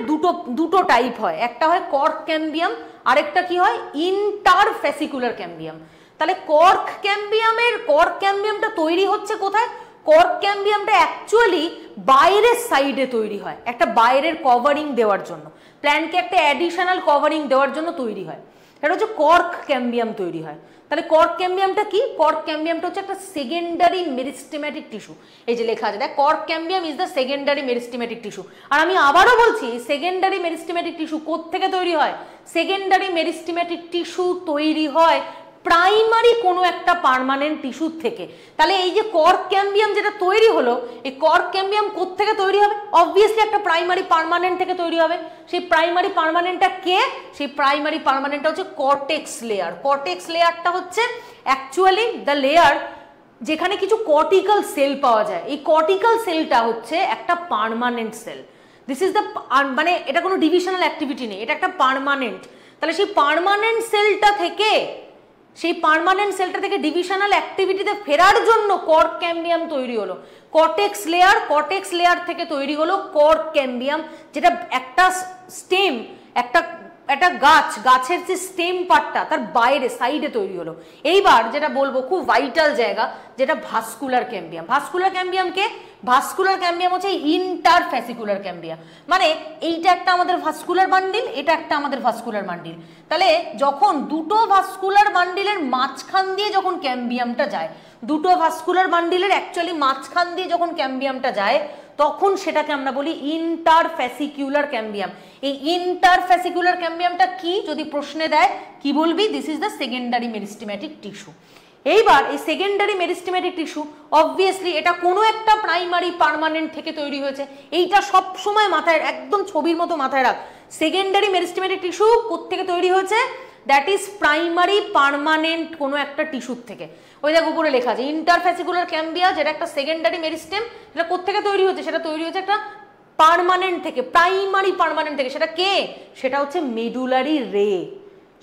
দুটো টাইপ হয়, একটা হয় কর্ক ক্যাম্বিয়াম, আরেকটা কি হয়? ইন্টারফ্যাসিকুলার ক্যাম্বিয়াম। তাহলে কর্ক ক্যাম্বিয়ামটা তৈরি হচ্ছে কোথায়? কর্ক ক্যাম্বিয়ামটা অ্যাকচুয়ালি বাইরের সাইডে তৈরি হয়, একটা বাইরের কভারিং দেওয়ার জন্য, প্ল্যান্টকে একটা অ্যাডিশনাল কভারিং দেওয়ার জন্য তৈরি হয়, এটা হচ্ছে কর্ক ক্যাম্বিয়াম তৈরি হয়। তাহলে কর্ক ক্যাম্বিয়ামটা কি? কর্ক ক্যাম্বিয়ামটা হচ্ছে একটা সেকেন্ডারি মেরিস্টেমেটিক টিস্যু। এই যে লেখা আছে, দেখ, cork cambium is the secondary meristematic tissue. আর আমি আবারও বলছি, সেকেন্ডারি মেরিস্টেমেটিক টিস্যু কোত্থেকে তৈরি হয়? সেকেন্ডারি মেরিস্টেমেটিক টিস্যু তৈরি হয় প্রাইমারি কোনো একটা পার্মানেন্ট টিস্যুর থেকে। তাহলে এই যে কর্ক ক্যাম্বিয়াম যেটা তৈরি হলো, এই কর্ক ক্যাম্বিয়াম কোত্থেকে তৈরি হবে? অবভিয়াসলি একটা প্রাইমারি পার্মানেন্ট থেকে তৈরি হবে। সেই প্রাইমারি পার্মানেন্টটা কে? সেই প্রাইমারি পার্মানেন্টটা হচ্ছে কর্টেক্স লেয়ার। কর্টেক্স লেয়ারটা হচ্ছে অ্যাকচুয়ালি দ্য লেয়ার যেখানে কিছু কর্টিক্যাল সেল পাওয়া যায়। এই কর্টিক্যাল সেলটা হচ্ছে একটা permanent cell. This is the, মানে এটা কোনো ডিভিশনাল অ্যাক্টিভিটি নেই, এটা একটা পার্মানেন্ট। তাহলে সেই পার্মানেন্ট সেলটা থেকে ডিভিশনাল অ্যাক্টিভিটিতে ফেরার জন্য কর্ক ক্যাম্বিয়াম তৈরি হলো। কর্টেক্স লেয়ার থেকে তৈরি হলো কর্ক ক্যাম্বিয়াম, যেটা একটা স্টেম, একটা গাছের যে স্টেম পার্টটা তার বাইরে সাইডে তৈরি হলো। এইবার যেটা বলবো খুব ভাইটাল জায়গা, যেটা ভাস্কুলার ক্যাম্বিয়াম। ভাস্কুলার ক্যাম্বিয়াম হচ্ছে ইন্টারফ্যাসিকুলার ক্যাম্বিয়াম, মানে এইটা একটা আমাদের ভাস্কুলার বান্ডিল, এটা একটা আমাদের ভাস্কুলার বান্ডিল। তাহলে যখন দুটো ভাস্কুলার বান্ডিলের মাঝখান দিয়ে যখন ক্যাম্বিয়ামটা যায়, দুটো ভাস্কুলার বান্ডিলের অ্যাকচুয়ালি মাঝখান দিয়ে যখন ক্যাম্বিয়ামটা যায়, তখন সেটাকে আমরা বলি ইন্টারফ্যাসিকুলার ক্যাম্বিয়াম। এই ইন্টারফ্যাসিকুলার ক্যাম্বিয়ামটা কি যদি প্রশ্নে দেয়, কি বলবি? This is the secondary meristematic tissue. এইবার এই সেকেন্ডারি মেরিস্টেমেটিক টিস্যু অবভিয়াসলি এটা কোনো একটা প্রাইমারি পার্মানেন্ট থেকে তৈরি হয়েছে, এইটা সব সময় মাথায়, একদম ছবির মতো মাথায় রাখ। সেকেন্ডারি মেরিস্টেমেটিক টিস্যু কোত্থেকে তৈরি হয়েছে? দ্যাট ইজ প্রাইমারি পার্মানেন্ট কোনো একটা টিস্যুর থেকে। ওই দেখ উপরে লেখা আছে ইন্টারফ্যাসিকুলার ক্যাম্বিয়া, যেটা একটা সেকেন্ডারি মেরিস্টেম, সেটা কোত্থেকে তৈরি হচ্ছে? সেটা তৈরি হচ্ছে একটা পার্মানেন্ট থেকে, প্রাইমারি পার্মানেন্ট থেকে। সেটা কে? সেটা হচ্ছে মেডুলারি রে।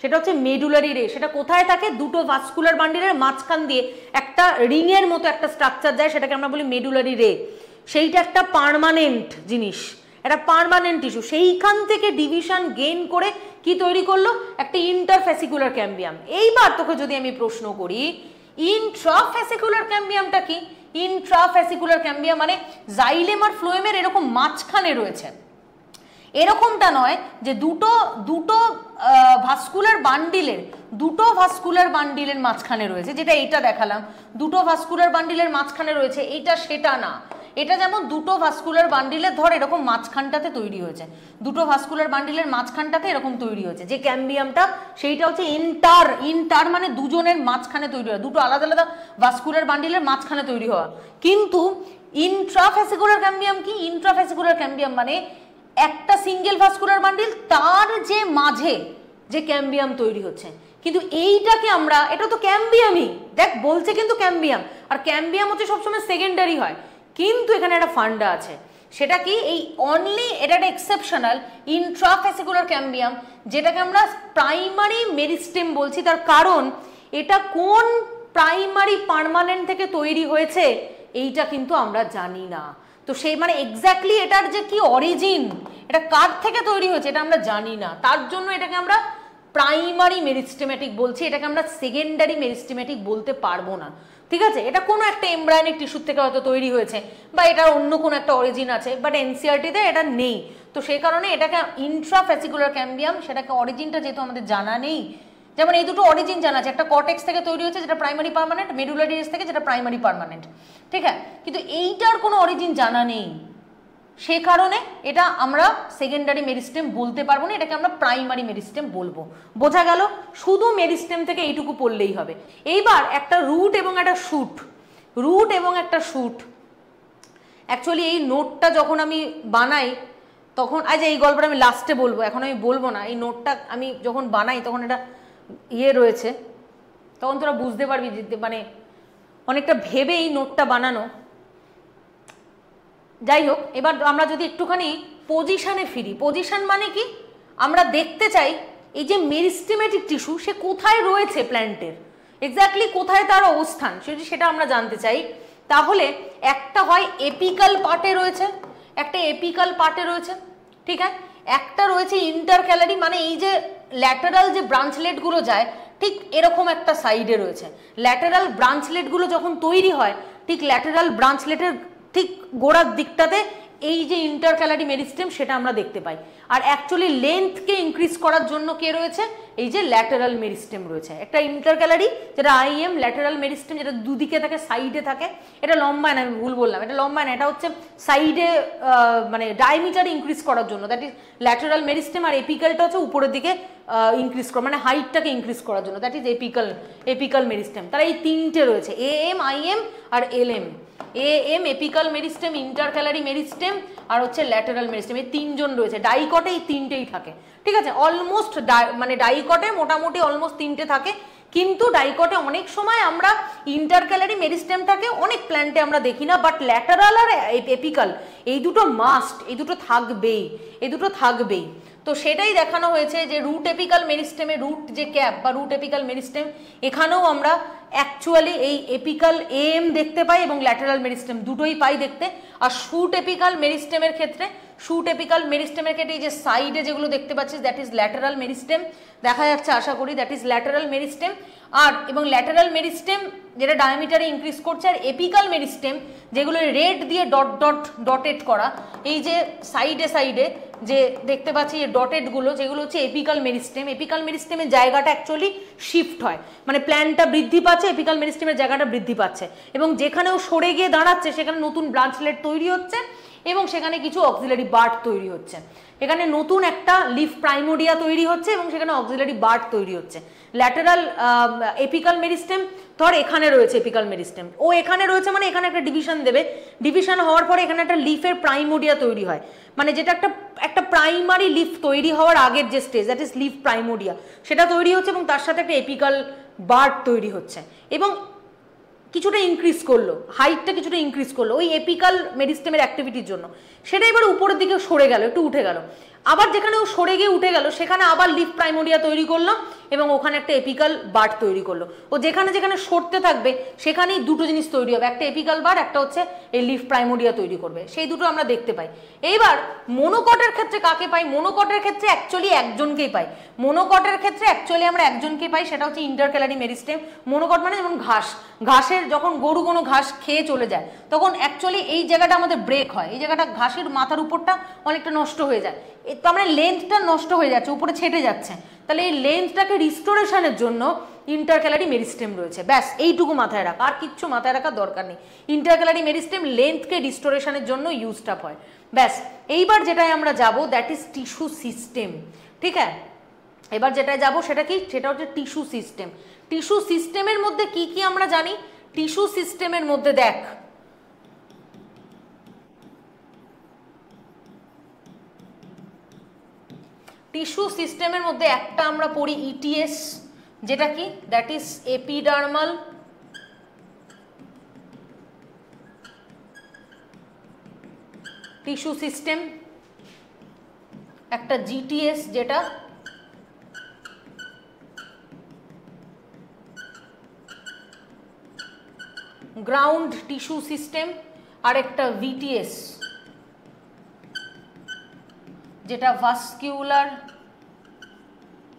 সেটা হচ্ছে মেডুলারি রে। সেটা কোথায় থাকে? দুটো ভাস্কুলার বান্ডিলের মাঝখান দিয়ে একটা রিংয়ের মতো একটা স্ট্রাকচার যায়, সেটাকে আমরা বলি মেডুলারি রে। সেইটা একটা পার্মানেন্ট জিনিস, একটা পার্মানেন্ট টিস্যু। সেইখান থেকে ডিভিশন গেইন করে কি তৈরি করলো? একটা ইন্টারফ্যাসিকুলার ক্যাম্বিয়াম। এইবার তোকে যদি আমি প্রশ্ন করি, ইন্ট্রাফ্যাসিকুলার ক্যাম্বিয়ামটা কি? ইন্ট্রাফ্যাসিকুলার ক্যাম্বিয়াম মানে জাইলেম আর ফ্লোয়েমের এরকম মাঝখানে রয়েছে। এরকমটা নয় যে দুটো ভাস্কুলার বান্ডিলের মাঝখানে রয়েছে, যেটা এইটা দেখালাম, দুটো ভাস্কুলার বান্ডিলের মাঝখানে রয়েছে, এইটা সেটা না। এটা যেমন দুটো ভাস্কুলার বান্ডিলের ধর এরকম মাঝখানটাতে তৈরি হয়েছে, দুটো ভাস্কুলার বান্ডিলের মাঝখানটাতে এরকম তৈরি হয়েছে যে ক্যাম্বিয়ামটা, সেইটা হচ্ছে ইন্টার মানে দুজনের মাঝখানে তৈরি হয়, দুটো আলাদা আলাদা ভাস্কুলার বান্ডিলের মাঝখানে তৈরি হওয়া। কিন্তু ইন্ট্রাফ্যাসিকুলার ক্যাম্বিয়াম কি? ইন্ট্রাফ্যাসিকুলার ক্যাম্বিয়াম মানে একটা সিঙ্গেল ভাস্কুলার বান্ডিল, তার যে মাঝে যে ক্যাম্বিয়াম তৈরি হচ্ছে। কিন্তু এইটাকে আমরা, এটা তো ক্যাম্বিয়ামই, দেখ বলছে কিন্তু ক্যাম্বিয়াম, আর ক্যাম্বিয়াম হচ্ছে সবসময় সেকেন্ডারি হয়। কিন্তু এখানে একটা ফান্ডা আছে, সেটা কি? এই অনলি, এটা একটা এক্সেপশনাল ইন্ট্রাফ্যাসিকুলার ক্যাম্বিয়াম, যেটাকে আমরা প্রাইমারি মেরিস্টেম বলছি। তার কারণ এটা কোন প্রাইমারি পার্মানেন্ট থেকে তৈরি হয়েছে এইটা কিন্তু আমরা জানি না। তো সেই মানে এক্স্যাক্টলি এটার যে কি অরিজিন, এটা কার থেকে তৈরি হয়েছে এটা আমরা জানি না। তার জন্য এটাকে আমরা প্রাইমারি মেরিস্টেমেটিক বলছি, এটাকে আমরা সেকেন্ডারি মেরিস্টেমেটিক বলতে পারবো না। ঠিক আছে? এটা কোনো একটা এমব্রায়োনিক টিস্যুর থেকে হয়তো তৈরি হয়েছে, বা এটার অন্য কোনো একটা অরিজিন আছে, বাট এনসিইআরটিতে এটা নেই। তো সেই কারণে এটাকে ইন্ট্রাফ্যাসিকুলার ক্যাম্বিয়াম, সেটাকে অরিজিনটা যেহেতু আমাদের জানা নেই, যেমন এই দুটো অরিজিন জানা আছে, একটা কর্টেক্স থেকে তৈরি হচ্ছে যেটা প্রাইমারি পার্মানেন্ট, মেডুলারি রেস থেকে যেটা প্রাইমারি পার্মানেন্ট। ঠিক আছে? কিন্তু এইটার কোনো অরিজিন জানা নেই, সে কারণে এটা আমরা সেকেন্ডারি মেরিস্টেম বলতে পারবো না, এটাকে আমরা প্রাইমারি মেরিস্টেম বলবো। বোঝা গেল? শুধু মেরিস্টেম থেকে এইটুকু পড়লেই হবে। এইবার একটা রুট এবং একটা শুট, অ্যাকচুয়ালি এই নোটটা যখন আমি বানাই তখন, এই গল্পটা আমি লাস্টে বলবো, এখন আমি বলবো না। এই নোটটা আমি যখন বানাই তখন এটা রয়েছে, তখন তোরা বুঝতে পারবি যে মানে অনেকটা ভেবে এই নোটটা বানানো। যাই হোক, এবার আমরা যদি একটুখানি পজিশনে ফিরি। পজিশন মানে কি? আমরা দেখতে চাই এই যে মেরিস্টেমেটিক টিস্যু সে কোথায় রয়েছে প্ল্যান্টের, এক্স্যাক্টলি কোথায় তার অবস্থান, সেটা আমরা জানতে চাই। তাহলে একটা হয় এপিক্যাল পার্টে রয়েছে, ঠিক আছে, একটা রয়েছে ইন্টারক্যালারি, মানে এই যে ল্যাটারাল যে ব্রাঞ্চলেটগুলো যায় ঠিক এরকম একটা সাইডে রয়েছে। ল্যাটারাল ব্রাঞ্চলেটগুলো যখন তৈরি হয় ঠিক ল্যাটারাল ব্রাঞ্চলেটের ঠিক গোড়ার দিকটাতে এই যে ইন্টারক্যালারি মেরিস্টেম সেটা আমরা দেখতে পাই। আর অ্যাকচুয়ালি লেন্থকে ইনক্রিজ করার জন্য কে রয়েছে? এই যে ল্যাটারাল মেরিস্টেম রয়েছে, একটা ইন্টারক্যালারি যেটা আইএম ল্যাটারাল মেরিস্টেম, যেটা দুদিকে থাকে, সাইডে থাকে। এটা লম্বায় না, আমি ভুল বললাম, এটা লম্বায় না, এটা হচ্ছে সাইডে মানে ডায়ামিটার ইনক্রিজ করার জন্য, দ্যাট ইজ ল্যাটারাল মেরিস্টেম। আর এপিক্যালটা হচ্ছে উপরের দিকে ইনক্রিজ করা, মানে হাইটটাকে ইনক্রিজ করার জন্য, দ্যাট ইজ এপিক্যাল মেরিস্টেম। তারা এই তিনটে রয়েছে, এএম, আইএম আর LM. AM apical meristem, intercalary meristem আর হচ্ছে ল্যাটারাল মেরিস্টেম, এই তিনজন রয়েছে। ডাইকটে এই তিনটেই থাকে। ঠিক আছে? অলমোস্ট মানে ডাইকটে মোটামুটি অলমোস্ট তিনটে থাকে, কিন্তু ডাইকটে অনেক সময় আমরা ইন্টারক্যালারি মেরিস্টেমটাকে অনেক প্ল্যান্টে আমরা দেখি না, বাট ল্যাটারাল আর এপিক্যাল এই দুটো মাস্ট, এই দুটো থাকবেই। তো সেটাই দেখানো হয়েছে যে রুট এপিক্যাল মেরিস্টেমে, রুট যে ক্যাপ বা রুট এপিক্যাল মেরিস্টেম, এখানেও আমরা অ্যাকচুয়ালি এই এপিক্যাল এম দেখতে পাই এবং ল্যাটারাল মেরিস্টেম দুটোই পাই দেখতে। আর শুট এপিক্যাল মেরিস্টেমের ক্ষেত্রে এই যে সাইডে যেগুলো দেখতে পাচ্ছিস দ্যাট ইজ ল্যাটারাল মেরিস্টেম, দেখা যাচ্ছে আশা করি, দ্যাট ইজ ল্যাটারাল মেরিস্টেম। আর এবং ল্যাটারাল মেরিস্টেম যেটা ডায়ামিটারে ইনক্রিজ করছে, আর এপিক্যাল মেরিস্টেম যেগুলো রেড দিয়ে ডটেড করা, এই যে সাইডে যে দেখতে পাচ্ছি এই ডটেডগুলো, যেগুলো হচ্ছে এপিক্যাল মেরিস্টেমের জায়গাটা অ্যাকচুয়ালি শিফট হয়, মানে প্ল্যান্টটা বৃদ্ধি পাচ্ছে, এপিক্যাল মেরিস্টেমের জায়গাটা বৃদ্ধি পাচ্ছে, এবং যেখানেও সরে গিয়ে দাঁড়াচ্ছে সেখানে নতুন ব্রাঞ্চলেট তৈরি হচ্ছে এবং সেখানে কিছু অক্সিলারি বার্ড তৈরি হচ্ছে। এখানে নতুন একটা লিফ প্রাইমোডিয়া তৈরি হচ্ছে এবং সেখানে অক্সিলারি বার্ড তৈরি হচ্ছে। ল্যাটারাল এপিক্যাল মেরিস্টেম, ধর এখানে রয়েছে এপিক্যাল মেরিস্টেম, ও এখানে রয়েছে মানে এখানে একটা ডিভিশন দেবে, ডিভিশন হওয়ার পরে এখানে একটা লিফের প্রাইমোডিয়া তৈরি হয়, মানে যেটা একটা প্রাইমারি লিফ তৈরি হওয়ার আগের যে স্টেজ, দ্যাট ইজ লিফ প্রাইমোডিয়া, সেটা তৈরি হচ্ছে এবং তার সাথে একটা এপিক্যাল বার্ড তৈরি হচ্ছে। এবং কিছুটা ইনক্রিজ করলো, হাইটটা কিছুটা ইনক্রিজ করলো ওই এপিকাল মেরিস্টেমের অ্যাক্টিভিটির জন্য, সেটা এবার উপরের দিকে সরে গেল, একটু উঠে গেল। আবার যেখানে ও সরে গিয়ে উঠে গেল সেখানে আবার লিফ প্রাইমোরিয়া তৈরি করলো এবং ওখানে একটা এপিকাল বার্ড তৈরি করলো। ও যেখানে যেখানে সরতে থাকবে সেখানেই দুটো জিনিস তৈরি হবে, একটা এপিকাল বার্ড, একটা হচ্ছে এই লিফ প্রাইমোরিয়া তৈরি করবে, সেই দুটো আমরা দেখতে পাই। এইবার মোনোকটের ক্ষেত্রে কাকে পাই? মোনোকটের ক্ষেত্রে অ্যাকচুয়ালি একজনকেই পাই। মোনোকটের ক্ষেত্রে অ্যাকচুয়ালি আমরা একজনকে পাই, সেটা হচ্ছে ইন্টারক্যালারি মেরিস্টেম। মোনোকট মানে যেমন ঘাস, ঘাসের যখন গরু কোনো ঘাস খেয়ে চলে যায় তখন অ্যাকচুয়ালি এই জায়গাটা আমাদের ব্রেক হয়, এই জায়গাটা ঘাসের মাথার উপরটা অনেকটা নষ্ট হয়ে যায়, তো আমরা লেন্থটা নষ্ট হয়ে যাচ্ছে, উপরে ছেটে যাচ্ছে, তাহলে এই লেন্থটাকে রিস্টোরেশনের জন্য ইন্টারক্যালারি মেরিস্টেম রয়েছে। ব্যাস এইটুকু মাথায় রাখা, আর কিচ্ছু মাথায় রাখার দরকার নেই। ইন্টারক্যালারি মেরিস্টেম লেন্থকে রিস্টোরেশনের জন্য ইউজড আপ হয়। ব্যাস এইবার যেটাই আমরা যাব দ্যাট ইজ টিস্যু সিস্টেম। ঠিক আছে, এবার যেটাই যাব সেটা কি? সেটা হচ্ছে টিস্যু সিস্টেম। টিস্যু সিস্টেমের মধ্যে কি কি আমরা জানি? টিস্যু সিস্টেমের মধ্যে দেখ, টিস্যু সিস্টেমের মধ্যে একটা আমরা পড়ি ইটিএস, যেটা কি? That is epidermal tissue system, একটা জিটিএস যেটা গ্রাউন্ড টিস্যু সিস্টেম, আর একটা ভিটিএস যেটা ভাস্কিউলার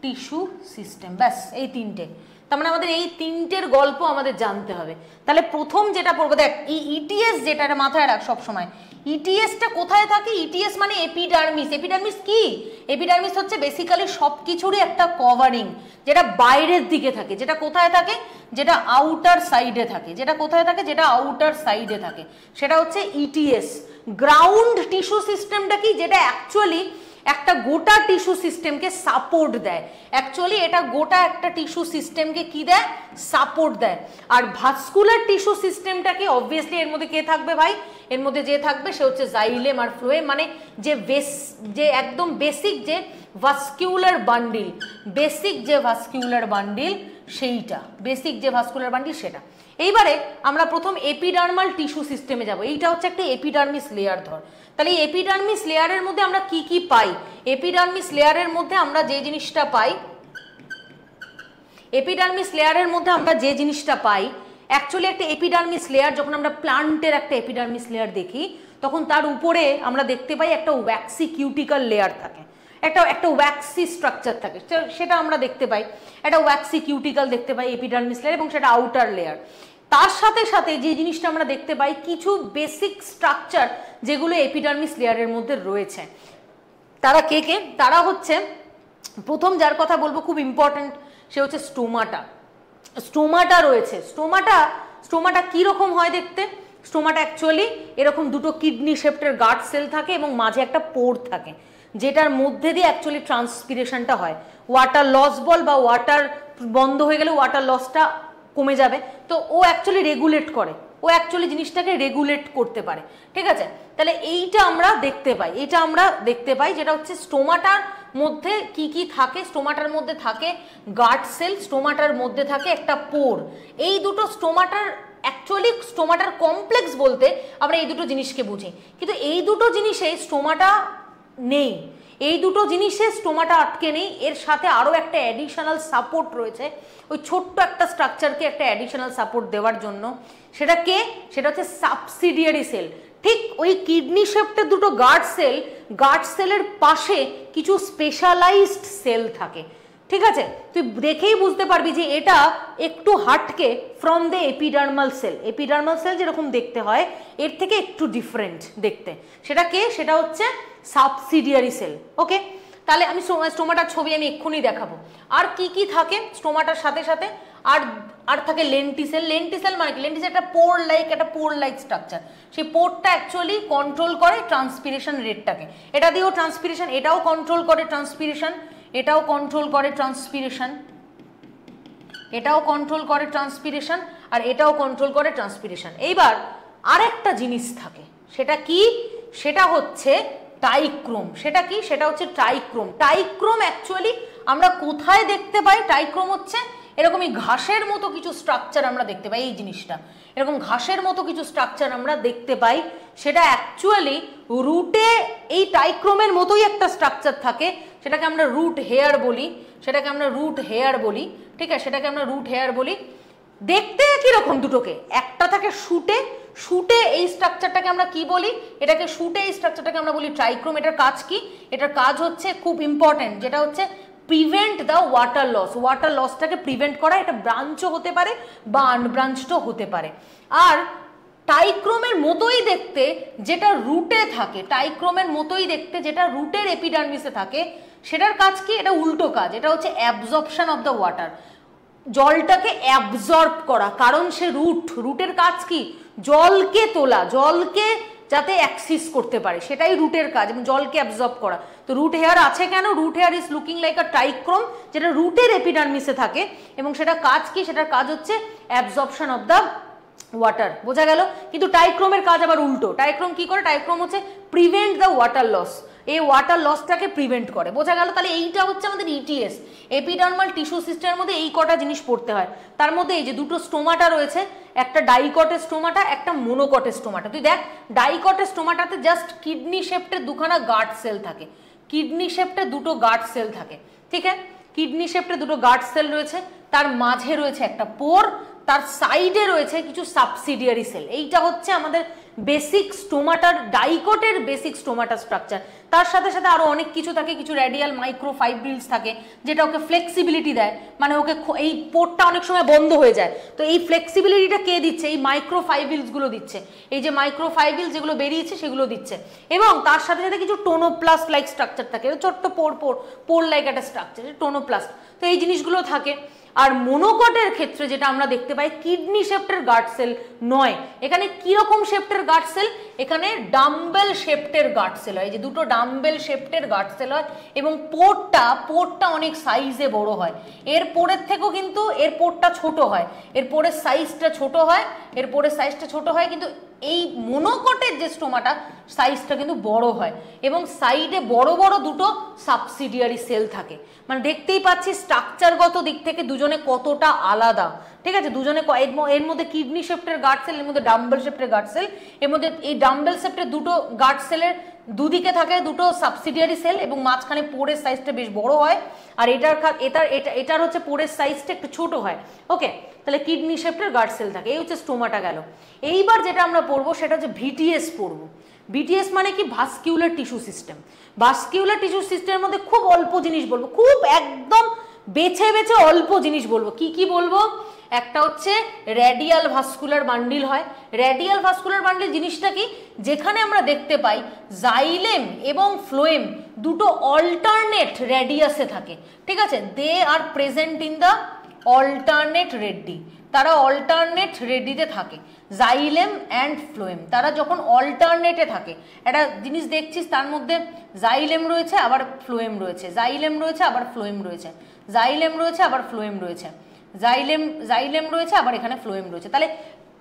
টিস্যু সিস্টেম। ব্যাস এই তিনটে, তার মানে আমাদের এই তিনটের গল্প আমাদের জানতে হবে। তাহলে প্রথম যেটা পড়বো, দেখ এই ইটিএস যেটা মাথায় রাখ সবসময়, ইটিএসটা কোথায় থাকে? ইটিএস মানে এপিডার্মিস। এপিডার্মিস কি? এপিডার্মিস হচ্ছে বেসিক্যালি সব কিছুরই একটা কভারিং, যেটা বাইরের দিকে থাকে। যেটা কোথায় থাকে? যেটা আউটার সাইডে থাকে। যেটা কোথায় থাকে? যেটা আউটার সাইডে থাকে, সেটা হচ্ছে ইটিএস। গ্রাউন্ড টিস্যু সিস্টেমটা কি? যেটা অ্যাকচুয়ালি একটা গোটা টিস্যু সিস্টেমকে সাপোর্ট দেয়। অ্যাকচুয়ালি এটা গোটা একটা টিস্যু সিস্টেমকে কি দেয়? সাপোর্ট দেয়। আর ভাস্কুলার টিস্যু সিস্টেমটাকে অবভিয়াসলি এর মধ্যে কে থাকবে ভাই? এর মধ্যে যে থাকবে সে হচ্ছে জাইলেম আর ফ্লোয়েম, মানে যে একদম বেসিক যে ভাস্কিউলার বান্ডিল, বেসিক যে ভাস্কিউলার বান্ডিল সেইটা, বেসিক যে ভাস্কুলার বান্ডিল সেটা। এইবারে আমরা প্রথম এপিডার্মাল টিস্যু সিস্টেমে যাব। এইটা হচ্ছে একটা এপিডার্মিস লেয়ার ধর। তাহলে এই এপিডার্মিস লেয়ারের মধ্যে আমরা কি কি পাই? এপিডার্মিস লেয়ারের মধ্যে আমরা যে জিনিসটা পাই, এপিডার্মিস লেয়ারের মধ্যে আমরা যে জিনিসটা পাই অ্যাকচুয়ালি একটা এপিডার্মিস লেয়ার, যখন আমরা প্লান্টের একটা এপিডার্মিস লেয়ার দেখি তখন তার উপরে আমরা দেখতে পাই একটা ওয়্যাক্সি কিউটিক্যাল লেয়ার থাকে, একটা ওয়্যাক্সি স্ট্রাকচার থাকে, সেটা আমরা দেখতে পাই। একটা ওয়্যাক্সি কিউটিক্যাল দেখতে পাই এপিডার্মিস লেয়ার, এবং সেটা আউটার লেয়ার। তার সাথে সাথে যে জিনিসটা আমরা দেখতে পাই কিছু বেসিক স্ট্রাকচার যেগুলো এপিডার্মিস লেয়ারের মধ্যে রয়েছে। তারা কে কে? তারা হচ্ছে, প্রথম যার কথা বলবো খুব ইম্পর্টেন্ট, সে হচ্ছে স্টোমাটা। স্টোমাটা রয়েছে। স্টোমাটা কি রকম হয় দেখতে? স্টোমাটা অ্যাকচুয়ালি এরকম দুটো কিডনি শেপটের গার্ড সেল থাকে এবং মাঝে একটা পোর থাকে, যেটার মধ্যে দিয়ে অ্যাকচুয়ালি ট্রান্সপিরেশনটা হয়। ওয়াটার লস বল বা ওয়াটার বন্ধ হয়ে গেলে ওয়াটার লসটা কমে যাবে, তো ও অ্যাকচুয়ালি রেগুলেট করে, ও অ্যাকচুয়ালি জিনিসটাকে রেগুলেট করতে পারে। ঠিক আছে, তাহলে এইটা আমরা দেখতে পাই, এটা আমরা দেখতে পাই, যেটা হচ্ছে স্টোমাটার মধ্যে কি কি থাকে। স্টোমাটার মধ্যে থাকে গার্ড সেল, স্টোমাটার মধ্যে থাকে একটা পোর। এই দুটো স্টোমাটার অ্যাকচুয়ালি স্টোমাটার কমপ্লেক্স বলতে আমরা এই দুটো জিনিসকে বুঝি, কিন্তু এই দুটো জিনিসে স্টোমাটা নেই, এই দুটো জিনিসে স্টোমাটা আটকে নেই। এর সাথে আরও একটা অ্যাডিশনাল সাপোর্ট রয়েছে ওই ছোট্ট একটা স্ট্রাকচারকে একটা অ্যাডিশনাল সাপোর্ট দেওয়ার জন্য। সেটা কে? সেটা হচ্ছে সাবসিডিয়ারি সেল। ঠিক ওই কিডনি শেপটের দুটো গার্ড সেলের পাশে কিছু স্পেশালাইজড সেল থাকে। ঠিক আছে, তুই দেখেই বুঝতে পারবি যে এটা একটু হাটকে from the epidermal cell. Epidermal cell যেরকম দেখতে হয় এর থেকে একটু ডিফারেন্ট দেখতে। সেটা কে? সেটা হচ্ছে সাবসিডিয়ারি সেল। ওকে, তাহলে আমি স্টোমাটার ছবি আমি এক্ষুনি দেখাবো। আর কি কি থাকে স্টোমাটার সাথে সাথে? আর থাকে লেন্টিসেল। লেন্টিসেল মানে কি? লেন্টিসেল একটা পোর লাইক স্ট্রাকচার। সেই পোরটা অ্যাকচুয়ালি কন্ট্রোল করে ট্রান্সপিরেশন রেটটাকে। এটা দিয়েও ট্রান্সপিরেশন, এটাও কন্ট্রোল করে ট্রান্সপিরেশন, এটাও কন্ট্রোল করে ট্রান্সপিরেশন, এটাও কন্ট্রোল করে ট্রান্সপিরেশন, আর এটাও কন্ট্রোল করে ট্রান্সপিরেশন। এইবার আরেকটা জিনিস থাকে, সেটা কি? সেটা হচ্ছে টাইক্রোম। সেটা কি? সেটা হচ্ছে টাইক্রোম। টাইক্রোম অ্যাকচুয়ালি আমরা কোথায় দেখতে পাই? টাইক্রোম হচ্ছে এরকমই ঘাসের মতো কিছু স্ট্রাকচার আমরা দেখতে পাই। এই জিনিসটা এরকম ঘাসের মতো কিছু স্ট্রাকচার আমরা দেখতে পাই, সেটা অ্যাকচুয়ালি রুটে এই টাইক্রোমের মতোই একটা স্ট্রাকচার থাকে, সেটাকে আমরা রুট হেয়ার বলি, সেটাকে আমরা রুট হেয়ার বলি, ঠিক আছে, সেটাকে আমরা রুট হেয়ার বলি। দেখতে কিরকম দুটোকে, একটা থাকে শুটে, শুটে এই স্ট্রাকচারটাকে আমরা কি বলি, এটাকে শুটে এই স্ট্রাকচারটাকে আমরা বলি ট্রাইক্রোম। এটার কাজ কি, এটার কাজ হচ্ছে খুব ইম্পর্টেন্ট, যেটা হচ্ছে prevent the water loss, water লসটাকে প্রিভেন্ট করা। এটা ব্রাঞ্চও হতে পারে বা আনব্রাঞ্চডও হতে পারে। আর টাইক্রোমের মতোই দেখতে যেটা রুটে থাকে, টাইক্রোমের মতোই দেখতে যেটা রুটের এপিডার্মিসে থাকে, সেটার কাজ কি, এটা উল্টো কাজ, এটা হচ্ছে অ্যাবজর্পশন অফ দ্য ওয়াটার, জলটাকে অ্যাবজর্ব করা। কারণ সে রুটের কাজ কি, জলকে তোলা, জলকে যাতে অ্যাক্সেস করতে পারে, সেটাই রুটের কাজ, এবং জলকে অ্যাবজর্ব করা। তো রুট হেয়ার আছে কেন, root hair is looking like a trichome, যেটা রুটের এপিডার্মিসে থাকে, এবং সেটা কাজ কি, সেটার কাজ হচ্ছে অ্যাবজর্পশন অফ দ্য ওয়াটার। বোঝা গেল? কিন্তু টাইক্রোমের কাজ আবার উল্টো। টাইক্রোম কি করে, টাইক্রোম হচ্ছে প্রিভেন্ট দ্য ওয়াটার লস, এই ওয়াটার লসটাকে প্রিভেন্ট করে। বোঝা গেল? তাহলে এইটা হচ্ছে আমাদের ইটিএস, এপিডার্মাল টিস্যু সিস্টেমের মধ্যে এই কটা জিনিস পড়তে হয়। তার মধ্যে এই যে দুটো স্টোমাটা রয়েছে, একটা ডাইকটের স্টোমাটা, একটা মোনোকটের স্টোমাটা। তুই দেখ, ডাইকটের স্টোমাটাতে জাস্ট কিডনি শেপটের দুখানা গার্ড সেল থাকে, কিডনি শেপটে দুটো গার্ড সেল থাকে, ঠিক আছে, কিডনি শেপটে দুটো গার্ড সেল রয়েছে, তার মাঝে রয়েছে একটা পোর, তার সাইডে রয়েছে কিছু সাবসিডিয়ারি সেল। এইটা হচ্ছে আমাদের বেসিক স্টোমাটার, ডাইকটের বেসিক স্টোমাটা স্ট্রাকচার। তার সাথে সাথে আরো অনেক কিছু থাকে, কিছু রেডিয়াল মাইক্রোফাইব্রিলস থাকে, যেটা ওকে ফ্লেক্সিবিলিটি দেয়, মানে ওকে এই পোর্টটা অনেক সময় বন্ধ হয়ে যায়, তো এই ফ্লেক্সিবিলিটিটা কে দিচ্ছে, এই মাইক্রোফাইব্রিলস গুলো দিচ্ছে, এই যে মাইক্রোফাইব্রিলস যেগুলো বেরিয়েছে সেগুলো দিচ্ছে। এবং তার সাথে সাথে কিছু টোনোপ্লাস্ট লাইক স্ট্রাকচার থাকে, ছোট্ট পোর লাইক একটা স্ট্রাকচার, টোনোপ্লাস্ট। তো এই জিনিসগুলো থাকে। আর মোনোকটের ক্ষেত্রে যেটা আমরা দেখতে পাই, কিডনি শেপটের গার্ড সেল নয়, এখানে কি রকম শেপটের গার্ড সেল, এখানে ডাম্বেল শেপটের গার্ড সেল হয়, যে দুটো ডাম্বেল শেপটের গার্ড সেল হয়, এবং পোর্টটা অনেক সাইজে বড় হয়। এর পোরের থেকেও কিন্তু এর পোর্টটা ছোট হয়, এর পোরের সাইজটা ছোট হয়, এর পোরের সাইজটা ছোট হয়, কিন্তু এই মোনোকটের যে স্টোমাটা সাইজটা কিন্তু বড় হয়, এবং সাইডে বড় বড় দুটো সাবসিডিয়ারি সেল থাকে। মানে দেখতেই পাচ্ছি স্ট্রাকচারগত দিক থেকে দুজনে কতটা আলাদা, ঠিক আছে, দুজনে এর মধ্যে কিডনি শেপটের গার্ড সেল, এর মধ্যে ডাম্বেল শেপটের গার্ড সেল, এর মধ্যে এই ডাম্বেল শেপটের দুটো গার্ড সেলের দুদিকে থাকে দুটো সাবসিডিয়ারি সেল, এবং মাঝখানে পোরের সাইজটা বেশ বড় হয়, আর এটার হচ্ছে পোরের সাইজটা একটু ছোট হয়। ওকে, তাহলে কিডনি শেপটের গার্ড সেল থাকে। এই হচ্ছে স্টোমাটা গেল। এইবার যেটা আমরা পড়বো সেটা হচ্ছে ভিটিএস পড়বো। ভিটিএস মানে কি, ভাস্কিউলার টিস্যু সিস্টেম। ভাস্কিউলার টিস্যু সিস্টেমের মধ্যে খুব অল্প জিনিস বলবো, খুব একদম বেছে বেছে অল্প জিনিস বলবো। কি কি বলবো, একটা হচ্ছে রেডিয়াল ভাস্কুলার বান্ডিল হয়। রেডিয়াল ভাস্কুলার বান্ডিল জিনিসটা কি, যেখানে আমরা দেখতে পাই জাইলেম এবং ফ্লোয়েম দুটো অল্টারনেট রেডিয়াসে থাকে, ঠিক আছে, they are present in the alternate radii, তারা অল্টারনেট রেডিতে থাকে। জাইলেম অ্যান্ড ফ্লোয়েম তারা যখন অল্টারনেটে থাকে, একটা জিনিস দেখছিস তার মধ্যে জাইলেম রয়েছে আবার ফ্লোয়েম রয়েছে, জাইলেম রয়েছে আবার ফ্লোয়েম রয়েছে, জাইলেম রয়েছে আবার ফ্লোয়েম রয়েছে, জাইলেম রয়েছে আবার এখানে ফ্লোয়েম রয়েছে, তাহলে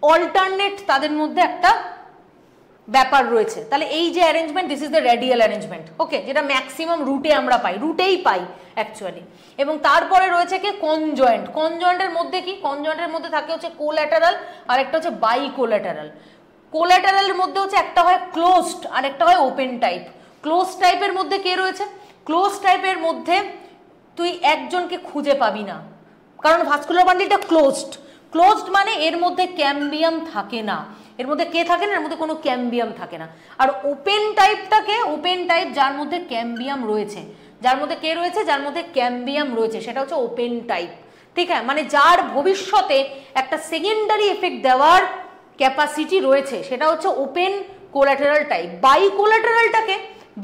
অল্টারনেট তাদের মধ্যে একটা ব্যাপার রয়েছে। তাহলে এই যে arrangement, this is the radial arrangement, okay, যেটা ম্যাক্সিমাম রুটে আমরা পাই, রুটেই পাই অ্যাকচুয়ালি। এবং তারপরে রয়েছে কি কনজয়েন্ট। কনজয়েন্টের মধ্যে কি, কনজয়েন্টের মধ্যে থাকে হচ্ছে কোল্যাটারাল আর একটা হচ্ছে বাই কোল্যাটারাল। কোল্যাটারালের মধ্যে হচ্ছে একটা হয় ক্লোজড আর একটা হয় ওপেন টাইপ। ক্লোজ টাইপের মধ্যে কে রয়েছে, ক্লোজ টাইপের মধ্যে তুই একজনকে খুঁজে পাবি না, কারণ ভাস্কুলার বান্ডিলটা ক্লোজড। ক্লোজড মানে এর মধ্যে ক্যাম্বিয়াম থাকে না, এর মধ্যে কে থাকে না, এর মধ্যে কোনো ক্যাম্বিয়াম থাকে না। আর ওপেন টাইপটাকে, ওপেন টাইপ যার মধ্যে ক্যাম্বিয়াম রয়েছে, যার মধ্যে কে রয়েছে, যার মধ্যে ক্যাম্বিয়াম রয়েছে, সেটা হচ্ছে ওপেন টাইপ, ঠিক আছে, মানে যার ভবিষ্যতে একটা সেকেন্ডারি এফেক্ট দেওয়ার ক্যাপাসিটি রয়েছে, সেটা হচ্ছে ওপেন কোল্যাটারাল টাইপ। বাই কোল্যাটারালটাকে,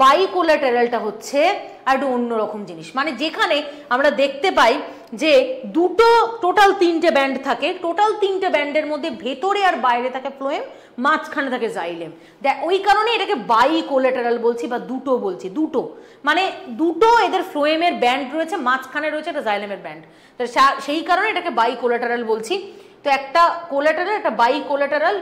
বাই কোল্যাটারালটা হচ্ছে আর একটু অন্যরকম জিনিস, মানে যেখানে আমরা দেখতে পাই যে দুটো টোটাল তিনটে ব্যান্ড থাকে, টোটাল তিনটে ব্যান্ডের মধ্যে ভেতরে আর বাইরে থাকে ফ্লোয়েম, মাঝখানে থাকে জাইলেম। ওই কারণে এটাকে বাই কোল্যাটারাল বলছি বা দুটো বলছি, দুটো মানে দুটো এদের ফ্লোয়েমের ব্যান্ড রয়েছে, মাঝখানে রয়েছে একটা জাইলেমের ব্যান্ড, তো সেই কারণে এটাকে বাই কোল্যাটারাল বলছি। তো একটা কোল্যাটারাল একটা বাই কোল্যাটারাল,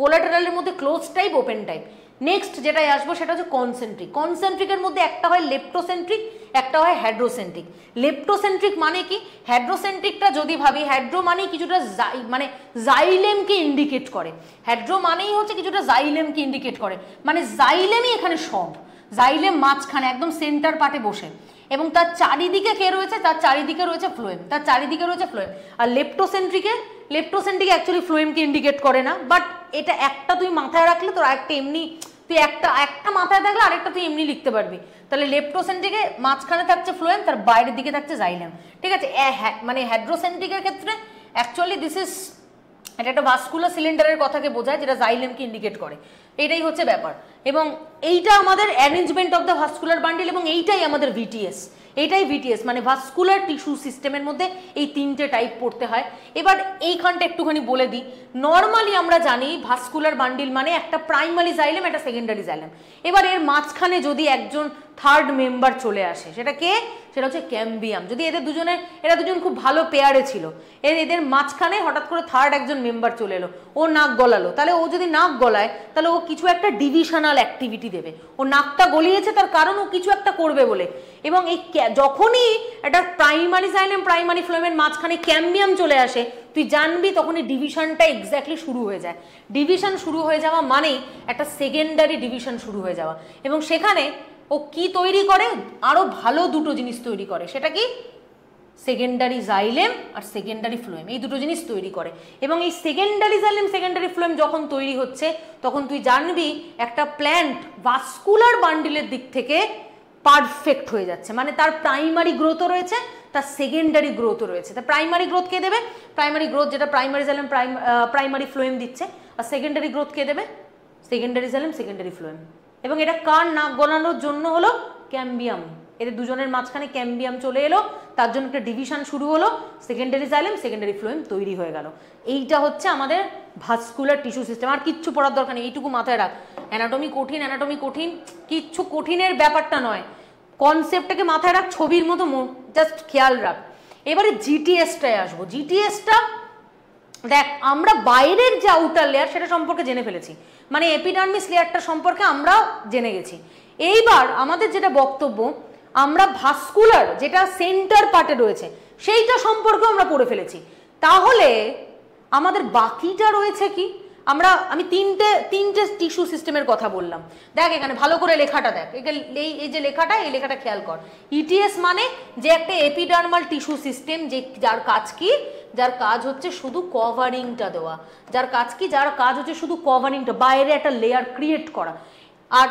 কোল্যাটারালের মধ্যে close type open type. Next যেটাই আসবো সেটা হচ্ছে কনসেন্ট্রিক। কনসেন্ট্রিকের মধ্যে একটা হয় লেপ্টোসেন্ট্রিক, একটা হয় হাইড্রোসেন্ট্রিক। লেপ্টোসেন্ট্রিক মানে কি, হাইড্রোসেন্ট্রিকটা যদি ভাবি, হাইড্রো মানে কিছুটা মানে জাইলেমকে ইন্ডিকেট করে, হাইড্রো মানেই হচ্ছে কিছুটা জাইলেমকে ইন্ডিকেট করে, মানে জাইলেমই এখানে সব, জাইলেম মাঝখানে একদম সেন্টার পার্টে বসে, এবং তার চারিদিকে কে রয়েছে, তার চারিদিকে রয়েছে ফ্লোয়েম, তার চারিদিকে রয়েছে ফ্লোয়েম। আর লেপ্টোসেন্ট্রিকে অ্যাকচুয়ালি ফ্লোয়েমকে ইন্ডিকেট করে না, বাট এটা একটা তুই মাথায় রাখলে তোর আরেকটা এমনি, তুই একটা মাথায় থাকলে আরেকটা তুই এমনি লিখতে পারবি। তাহলে লেপ্টোসেন্ট্রিকে মাঝখানে থাকছে ফ্লোয়েম, তার বাইরের দিকে থাকছে জাইলেম, ঠিক আছে। মানে হাইড্রোসেন্ট্রিকের ক্ষেত্রে অ্যাকচুয়ালি এটা একটা ভাস্কুলার সিলিন্ডারের কথাকে বোঝায়, যেটা জাইলেমকে ইন্ডিকেট করে, এইটাই হচ্ছে ব্যাপার। এবং এইটা আমাদের arrangement of the vascular bundle, এবং এইটাই আমাদের ভিটিএস, এইটাই ভিটিএস মানে ভাস্কুলার টিস্যু সিস্টেমের মধ্যে এই তিনটে টাইপ পড়তে হয়। এবার এইখানটা একটুখানি বলে দিই, নর্মালি আমরা জানি ভাস্কুলার বান্ডিল মানে একটা প্রাইমারি জাইলেম, একটা সেকেন্ডারি জাইলেম। এবার এর মাঝখানে যদি একজন থার্ড মেম্বার চলে আসে, সেটা কে, সেটা হচ্ছে ক্যাম্বিয়াম। যদি এরা দুজন খুব ভালো পেয়ারে ছিল, এদের মাঝখানে হঠাৎ করে থার্ড একজন মেম্বার চলে এলো, ও নাক গলালো, তাহলে ও যদি নাক গলায় তাহলে ও কিছু একটা ডিভিশনাল অ্যাক্টিভিটি দেবে, ও নাকটা গলিয়েছে তার কারণ ও কিছু একটা করবে বলে। এবং এই যখনই একটা প্রাইমারি জাইলেম প্রাইমারি ফ্লোয়েমের মাঝখানে ক্যাম্বিয়াম চলে আসে, তুই জানবি তখনই ডিভিশনটা এক্স্যাক্টলি শুরু হয়ে যায়। ডিভিশন শুরু হয়ে যাওয়া মানেই একটা সেকেন্ডারি ডিভিশন শুরু হয়ে যাওয়া, এবং সেখানে ও কি তৈরি করে, আরো ভালো দুটো জিনিস তৈরি করে, সেটা কি, সেকেন্ডারি জাইলেম আর সেকেন্ডারি ফ্লোয়েম, এই দুটো জিনিস তৈরি করে। এবং এই সেকেন্ডারি জাইলেম সেকেন্ডারি ফ্লোয়েম যখন তৈরি হচ্ছে, তখন তুই জানবি একটা প্ল্যান্ট ভাস্কুলার বান্ডিলের দিক থেকে পারফেক্ট হয়ে যাচ্ছে, মানে তার প্রাইমারি গ্রোথও রয়েছে, তার সেকেন্ডারি গ্রোথও রয়েছে। তা প্রাইমারি গ্রোথ কে দেবে, প্রাইমারি গ্রোথ যেটা প্রাইমারি জাইলেম প্রাইমারি ফ্লোয়েম দিচ্ছে, আর সেকেন্ডারি গ্রোথ কে দেবে, সেকেন্ডারি জাইলেম সেকেন্ডারি ফ্লোয়েম। এবং এটা কার নাক গলানোর জন্য হলো, ক্যাম্বিয়াম, এদের দুজনের মাঝখানে ক্যাম্বিয়াম চলে এলো, তার জন্য একটা ডিভিশন শুরু হলো, সেকেন্ডারি জাইলেম সেকেন্ডারি ফ্লোয়েম তৈরি হয়ে গেল। এইটা হচ্ছে আমাদের ভাস্কুলার টিস্যু সিস্টেম। আর কিচ্ছু পড়ার দরকার নেই, এইটুকু মাথায় রাখ। অ্যানাটমি কঠিন, কিচ্ছু কঠিনের ব্যাপারটা নয়, কনসেপ্টটাকে মাথায় রাখ, ছবির মতো জাস্ট খেয়াল রাখ। এবারে জিটিএসটায় আসবো। জিটিএসটা দেখ, আমরা বাইরের যে আউটার লেয়ার সেটা সম্পর্কে জেনে ফেলেছি, মানে এপিডার্মিস লেয়ারটা সম্পর্কে আমরা জেনে গেছি। এইবার আমাদের যেটা বক্তব্য, আমরা ভাস্কুলার যেটা সেন্টার পার্টে রয়েছে সেইটা সম্পর্কে আমরা পড়ে ফেলেছি। তাহলে আমাদের বাকিটা রয়েছে কি, আমি তিনটে টিস্যু সিস্টেমের কথা বললাম। দেখ এখানে ভালো করে লেখাটা দেখ, এই যে লেখাটা, এই লেখাটা খেয়াল কর। ইটিএস মানে যে একটা এপিডার্মাল টিস্যু সিস্টেম, যার কাজ কি, যার কাজ হচ্ছে শুধু কভারিংটা দেওয়া, যার কাজ হচ্ছে শুধু কভারিংটা, বাইরে একটা লেয়ার ক্রিয়েট করা। আর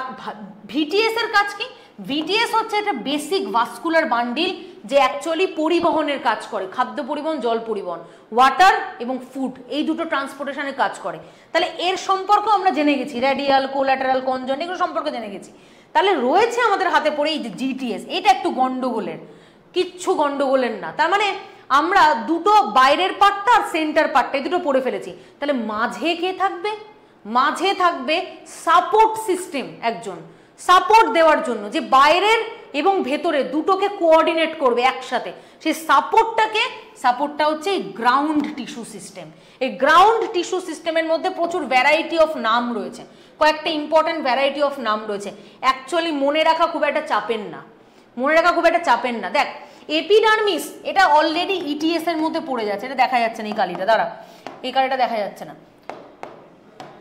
ভিটিএস এর কাজ কি, ভিটিএস হচ্ছে একটা বেসিক ভাস্কুলার বান্ডিল যে অ্যাকচুয়ালি পরিবহনের কাজ করে, খাদ্য পরিবহন, জল পরিবহন, ওয়াটার এবং ফুড, এই দুটো ট্রান্সপোর্টেশনের কাজ করে। তাহলে এর সম্পর্ক আমরা জেনে গেছি, রেডিয়াল, কোল্যাটারাল, কনজয়েন্ট, এগুলো সম্পর্কে জেনে গেছি। তাহলে রয়েছে আমাদের হাতে পড়ে এই যে জিটিএস, এটা একটু গন্ডগোলের, কিচ্ছু গন্ডগোলের না। তার মানে আমরা দুটো বাইরের পার্টটা আর সেন্টার পার্টটা, এই দুটো পড়ে ফেলেছি। তাহলে মাঝে কে থাকবে, মাঝে থাকবে সাপোর্ট সিস্টেম, একজন সাপোর্ট দেওয়ার জন্য, যে বাইরের এবং ভেতরে দুটোকে কোঅর্ডিনেট করবে একসাথে। সেই সাপোর্টটা হচ্ছে এই গ্রাউন্ড টিস্যু সিস্টেম। এই গ্রাউন্ড টিস্যু সিস্টেমের মধ্যে প্রচুর ভ্যারাইটি অফ নাম রয়েছে, কয়েকটা ইম্পর্টেন্ট ভ্যারাইটি অফ নাম রয়েছে। অ্যাকচুয়ালি মনে রাখা খুব একটা চাপের না, দেখ এপিডার্মিস এটা অলরেডি ইটিএস এর মধ্যে পড়ে যাচ্ছে, এটা দেখা যাচ্ছে না, এই কালিটা দাঁড়া, এই কালিটা দেখা যাচ্ছে না,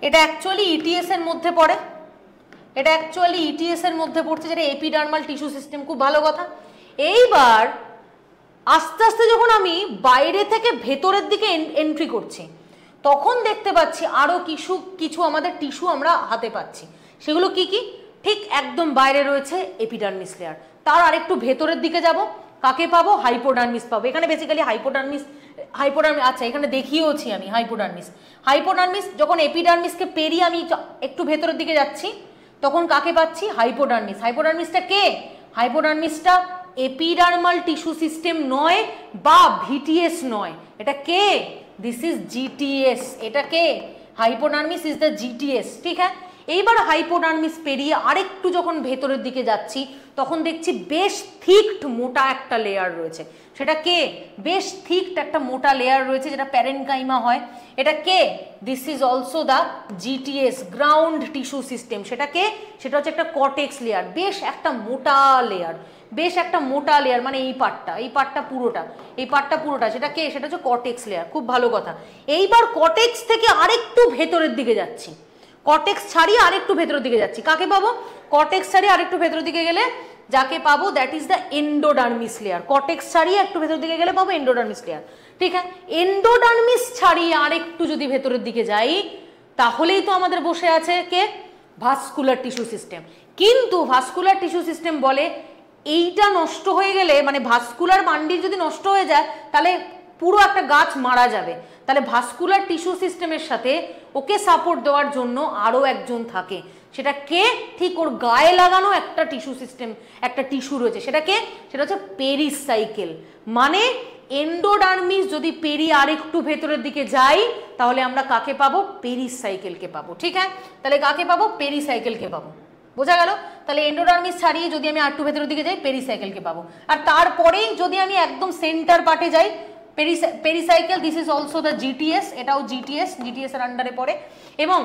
এটা অ্যাকচুয়ালি ইটিএস এর মধ্যে পড়ে, এটা অ্যাকচুয়ালি ইটিএস এর মধ্যে পড়ছে, যেটা এপিডার্মাল টিস্যু সিস্টেম, খুব ভালো কথা। এইবার আস্তে আস্তে যখন আমি বাইরে থেকে ভেতরের দিকে এন্ট্রি করছি, তখন দেখতে পাচ্ছি আরো কিছু আমাদের টিস্যু আমরা হাতে পাচ্ছি। সেগুলো কি কি, ঠিক একদম বাইরে রয়েছে এপিডার্মিস লেয়ার, তার আরেকটু ভেতরের দিকে যাব, কাকে পাবো, হাইপোডার্মিস পাবো। এখানে বেসিক্যালি হাইপোডার্মিস, আচ্ছা এখানে দেখিয়েওছি আমি হাইপোডার্মিস যখন এপিডার্মিসকে পেরিয়ে আমি একটু ভেতরের দিকে যাচ্ছি, তখন কাকে পাচ্ছি, হাইপোডার্মিসটা কে, হাইপোডার্মিসটা এপিডার্মাল টিস্যু সিস্টেম নয় বা ভিটিএস নয়, এটা কে, দিস ইজ জিটিএস, এটা কে, হাইপোডার্মিস ইজ দ্য জিটিএস, ঠিক হ্যাঁ। এইবার হাইপোডার্মিস পেরিয়ে আরেকটু যখন ভেতরের দিকে যাচ্ছি তখন দেখছি বেশ থিকড মোটা একটা লেয়ার রয়েছে। সেটা কে? বেশ থিকড একটা মোটা লেয়ার রয়েছে যেটা প্যারেনকাইমা হয়। এটা কে? This is also the GTS, ground tissue system. সেটা কে? সেটা হচ্ছে একটা কর্টেক্স লেয়ার, বেশ একটা মোটা লেয়ার, বেশ একটা মোটা লেয়ার, মানে এই পার্টটা পুরোটা সেটা কে? সেটা হচ্ছে কর্টেক্স লেয়ার। খুব ভালো কথা। এইবার কর্টেক্স থেকে আরেকটু ভেতরের দিকে যাচ্ছি, কর্টেক্স ছাড়িয়ে আরেকটু ভেতরের দিকে যাচ্ছি। কাকে পাবো? কর্টেক্স ছাড়িয়ে আরেকটু ভেতরের দিকে গেলে যাকে পাবো that is the endodermis layer. Cortex ছাড়িয়ে একটু ভেতরের দিকে গেলে পাবো এন্ডোডার্মিস লেয়ার। ঠিক আছে, এন্ডোডার্মিস ছাড়িয়ে আরেকটু যদি ভেতরের দিকে যাই তাহলেই তো আমাদের বসে আছে কে? Vascular tissue system. কিন্তু ভাস্কুলার টিস্যু সিস্টেম বলে এইটা নষ্ট হয়ে গেলে, মানে ভাস্কুলার বান্ডিল যদি নষ্ট হয়ে যায় তাহলে পুরো একটা গাছ মারা যাবে। তাহলে ভাস্কুলার টিস্যু সিস্টেমের সাথে ওকে সাপোর্ট দেওয়ার জন্য আরও একজন থাকে। সেটা কে? ঠিক ওর গায়ে লাগানো একটা টিস্যু সিস্টেম, একটা টিস্যু রয়েছে। সেটা কে? সেটা হচ্ছে পেরিসাইকেল। মানে এন্ডোডার্মিস যদি পেরিয়ে আরেকটু ভেতরের দিকে যাই তাহলে আমরা কাকে পাবো? পেরিসাইকেলকে পাবো। ঠিক আছে, তাহলে কাকে পাবো? পেরিসাইকেলকে পাবো। বোঝা গেল? তাহলে এন্ডোডার্মিস ছাড়িয়ে যদি আমি আরেকটু ভেতরের দিকে যাই পেরিসাইকেলকে পাবো। আর তারপরেই যদি আমি একদম সেন্টার পার্টে যাই pericycle, this is also the GTS, এটাও জিটিএস এর আন্ডারে পড়ে। এবং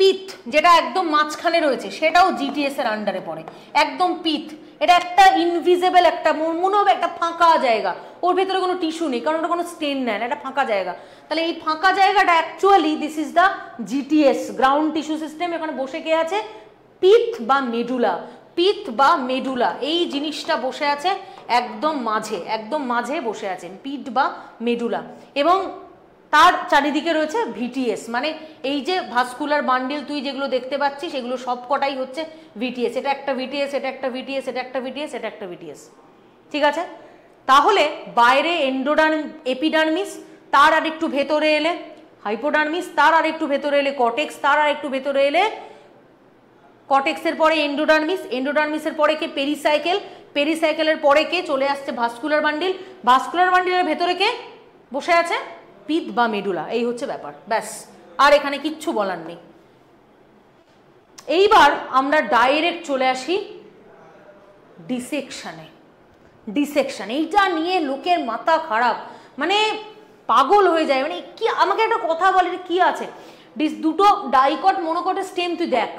পিথ যেটা একদম মাঝখানে রয়েছে সেটাও জিটিএস এর আন্ডারে পড়ে। একদম পিথ এটা একটা ইনভিজিবল, একটা মনে হবে একটা ফাঁকা জায়গা, ওর ভেতরে কোনো টিস্যু নেই কারণ ওটা কোনো স্টেন নেয় না, এটা ফাঁকা জায়গা। তাহলে এই ফাঁকা জায়গাটা actually this is the GTS, ground tissue system. এখানে বসে কে আছে? পিথ বা মেডুলা। পিথ বা মেডুলা এই জিনিসটা বসে আছে একদম মাঝে বসে আছেন পিথ বা মেডুলা। এবং তার চারিদিকে রয়েছে ভিটিএস, মানে এই যে ভাস্কুলার বান্ডিল তুই যেগুলো দেখতে পাচ্ছিস সেগুলো সব কটাই হচ্ছে ভিটিএস। এটা একটা ভিটিএস, এটা একটা ভিটিএস, এটা একটা ভিটিএস, এটা একটা ভিটিএস। ঠিক আছে, তাহলে বাইরে এপিডার্মিস, তার আর একটু ভেতরে এলে হাইপোডার্মিস, তার আর একটু ভেতরে এলে কর্টেক্স, তার আর একটু ভেতরে এলে কর্টেক্সের পরে এন্ডোডার্মিসের পরে কে? পেরিসাইকেল, পেরিসাইকেলের পরে কে? চলে আসছে ভাস্কুলার বান্ডিল, ভাস্কুলার বান্ডিলের ভেতরে কে বসে আছে? পিথ বা মেডুলা। এই হচ্ছে ব্যাপার, ব্যাস, আর এখানে কিচ্ছু বলার নেই। এইবার আমরা ডাইরেক্ট চলে আসি ডিসেকশনে। ডিসেকশন এইটা নিয়ে লোকের মাথা খারাপ, মানে পাগল হয়ে যায়। মানে কি, আমাকে একটা কথা বলে কি আছে, দুটো ডাইকট মনোকটের স্টেম তুই দেখ,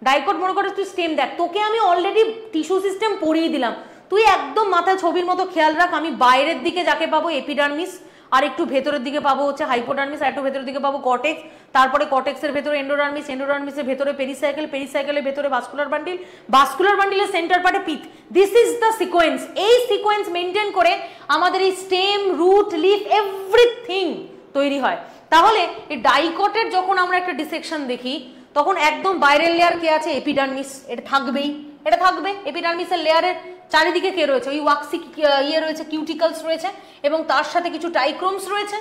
ডাইকট মনোকটের তুই স্টেম দেখ, তোকে আমি অলরেডি টিস্যু সিস্টেম পড়িয়ে দিলাম, তুই একদম মাথায় ছবির মতো খেয়াল রাখ। আমি বাইরের দিকে যাকে পাবো এপিডার্মিস, আর একটু ভেতরের দিকে পাবো হচ্ছে হাইপোডার্মিস, আর একটু ভেতরের দিকে পাবো কর্টেক্স, তারপরে কর্টেক্সের ভেতরে এন্ডোডার্মিস, এন্ডোডার্মিসের ভেতরে পেরিসাইকেল, পেরিসাইকেলের ভেতরে ভাস্কুলার বান্ডিল, ভাস্কুলার বান্ডিলের সেন্টার পার্টে pith. This is the sequence. এই সিকোয়েন্স মেনটেন করে আমাদের এই স্টেম, রুট, লিফ এভরিথিং তৈরি হয়। তাহলে এই ডাইকটের যখন আমরা একটা ডিসেকশন দেখি তখন একদম বাইরের লেয়ার কে আছে? এপিডার্মিস, এটা থাকবেই, এটা থাকবে। এপিডার্মিসের লেয়ারের চারিদিকে কে রয়েছে? ওই ওয়াক্সি রয়েছে, কিউটিকলস রয়েছে, এবং তার সাথে কিছু টাইক্রোমস রয়েছে।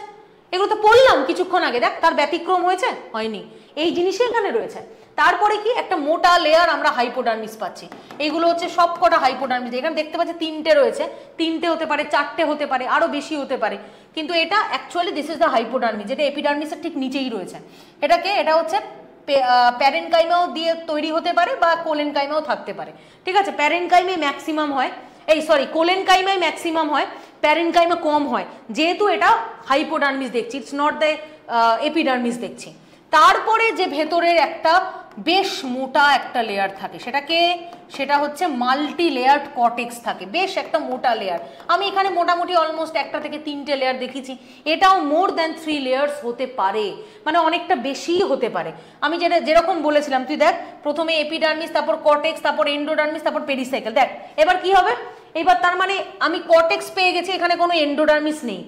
এগুলো তো পড়লাম কিছুক্ষণ আগে, দেখ তার ব্যতিক্রম হয়েছে? হয়নি, এই জিনিসই এখানে রয়েছে। তারপরে কি একটা মোটা লেয়ার আমরা হাইপোডার্মিস পাচ্ছি। এইগুলো হচ্ছে সব কটা হাইপোডার্মিস। এখানে দেখতে পাচ্ছি তিনটে রয়েছে, তিনটে হতে পারে, চারটে হতে পারে, আরো বেশি হতে পারে, কিন্তু এটা actually this is the hypodermis, যেটা এপিডার্মিসের ঠিক নিচেই রয়েছে। এটাকে, এটা হচ্ছে প্যারেনকাইমাও দিয়ে তৈরি হতে পারে বা কোলেনকাইমাও থাকতে পারে। ঠিক আছে, প্যারেনকাইমে ম্যাক্সিমাম হয়, কোলেনকাইমায় ম্যাক্সিমাম হয়, প্যারেনকাইমা কম হয়, যেহেতু এটা হাইপোডার্মিস দেখছি, ইটস নট দ্য এপিডার্মিস দেখছি। তারপরে যে ভেতরের একটা বেশ মোটা একটা লেয়ার থাকে, সেটা হচ্ছে মাল্টি লেয়ার্ড কর্টেক্স থাকে, বেশ একটা মোটা লেয়ার। আমি এখানে মোটামুটি অলমোস্ট একটা থেকে তিনটে লেয়ার দেখেছি, এটাও মোর দ্যান 3 লেয়ার্স হতে পারে, মানে অনেকটা বেশিই হতে পারে। আমি যেরকম বলেছিলাম, তুই দেখ প্রথমে এপিডার্মিস, তারপর কর্টেক্স, তারপর এন্ডোডার্মিস, তারপর পেরিসাইকেল। দেখ এবার কি হবে, এবার তার মানে আমি কর্টেক্স পেয়ে গেছি, এখানে কোনো এন্ডোডার্মিস নেই,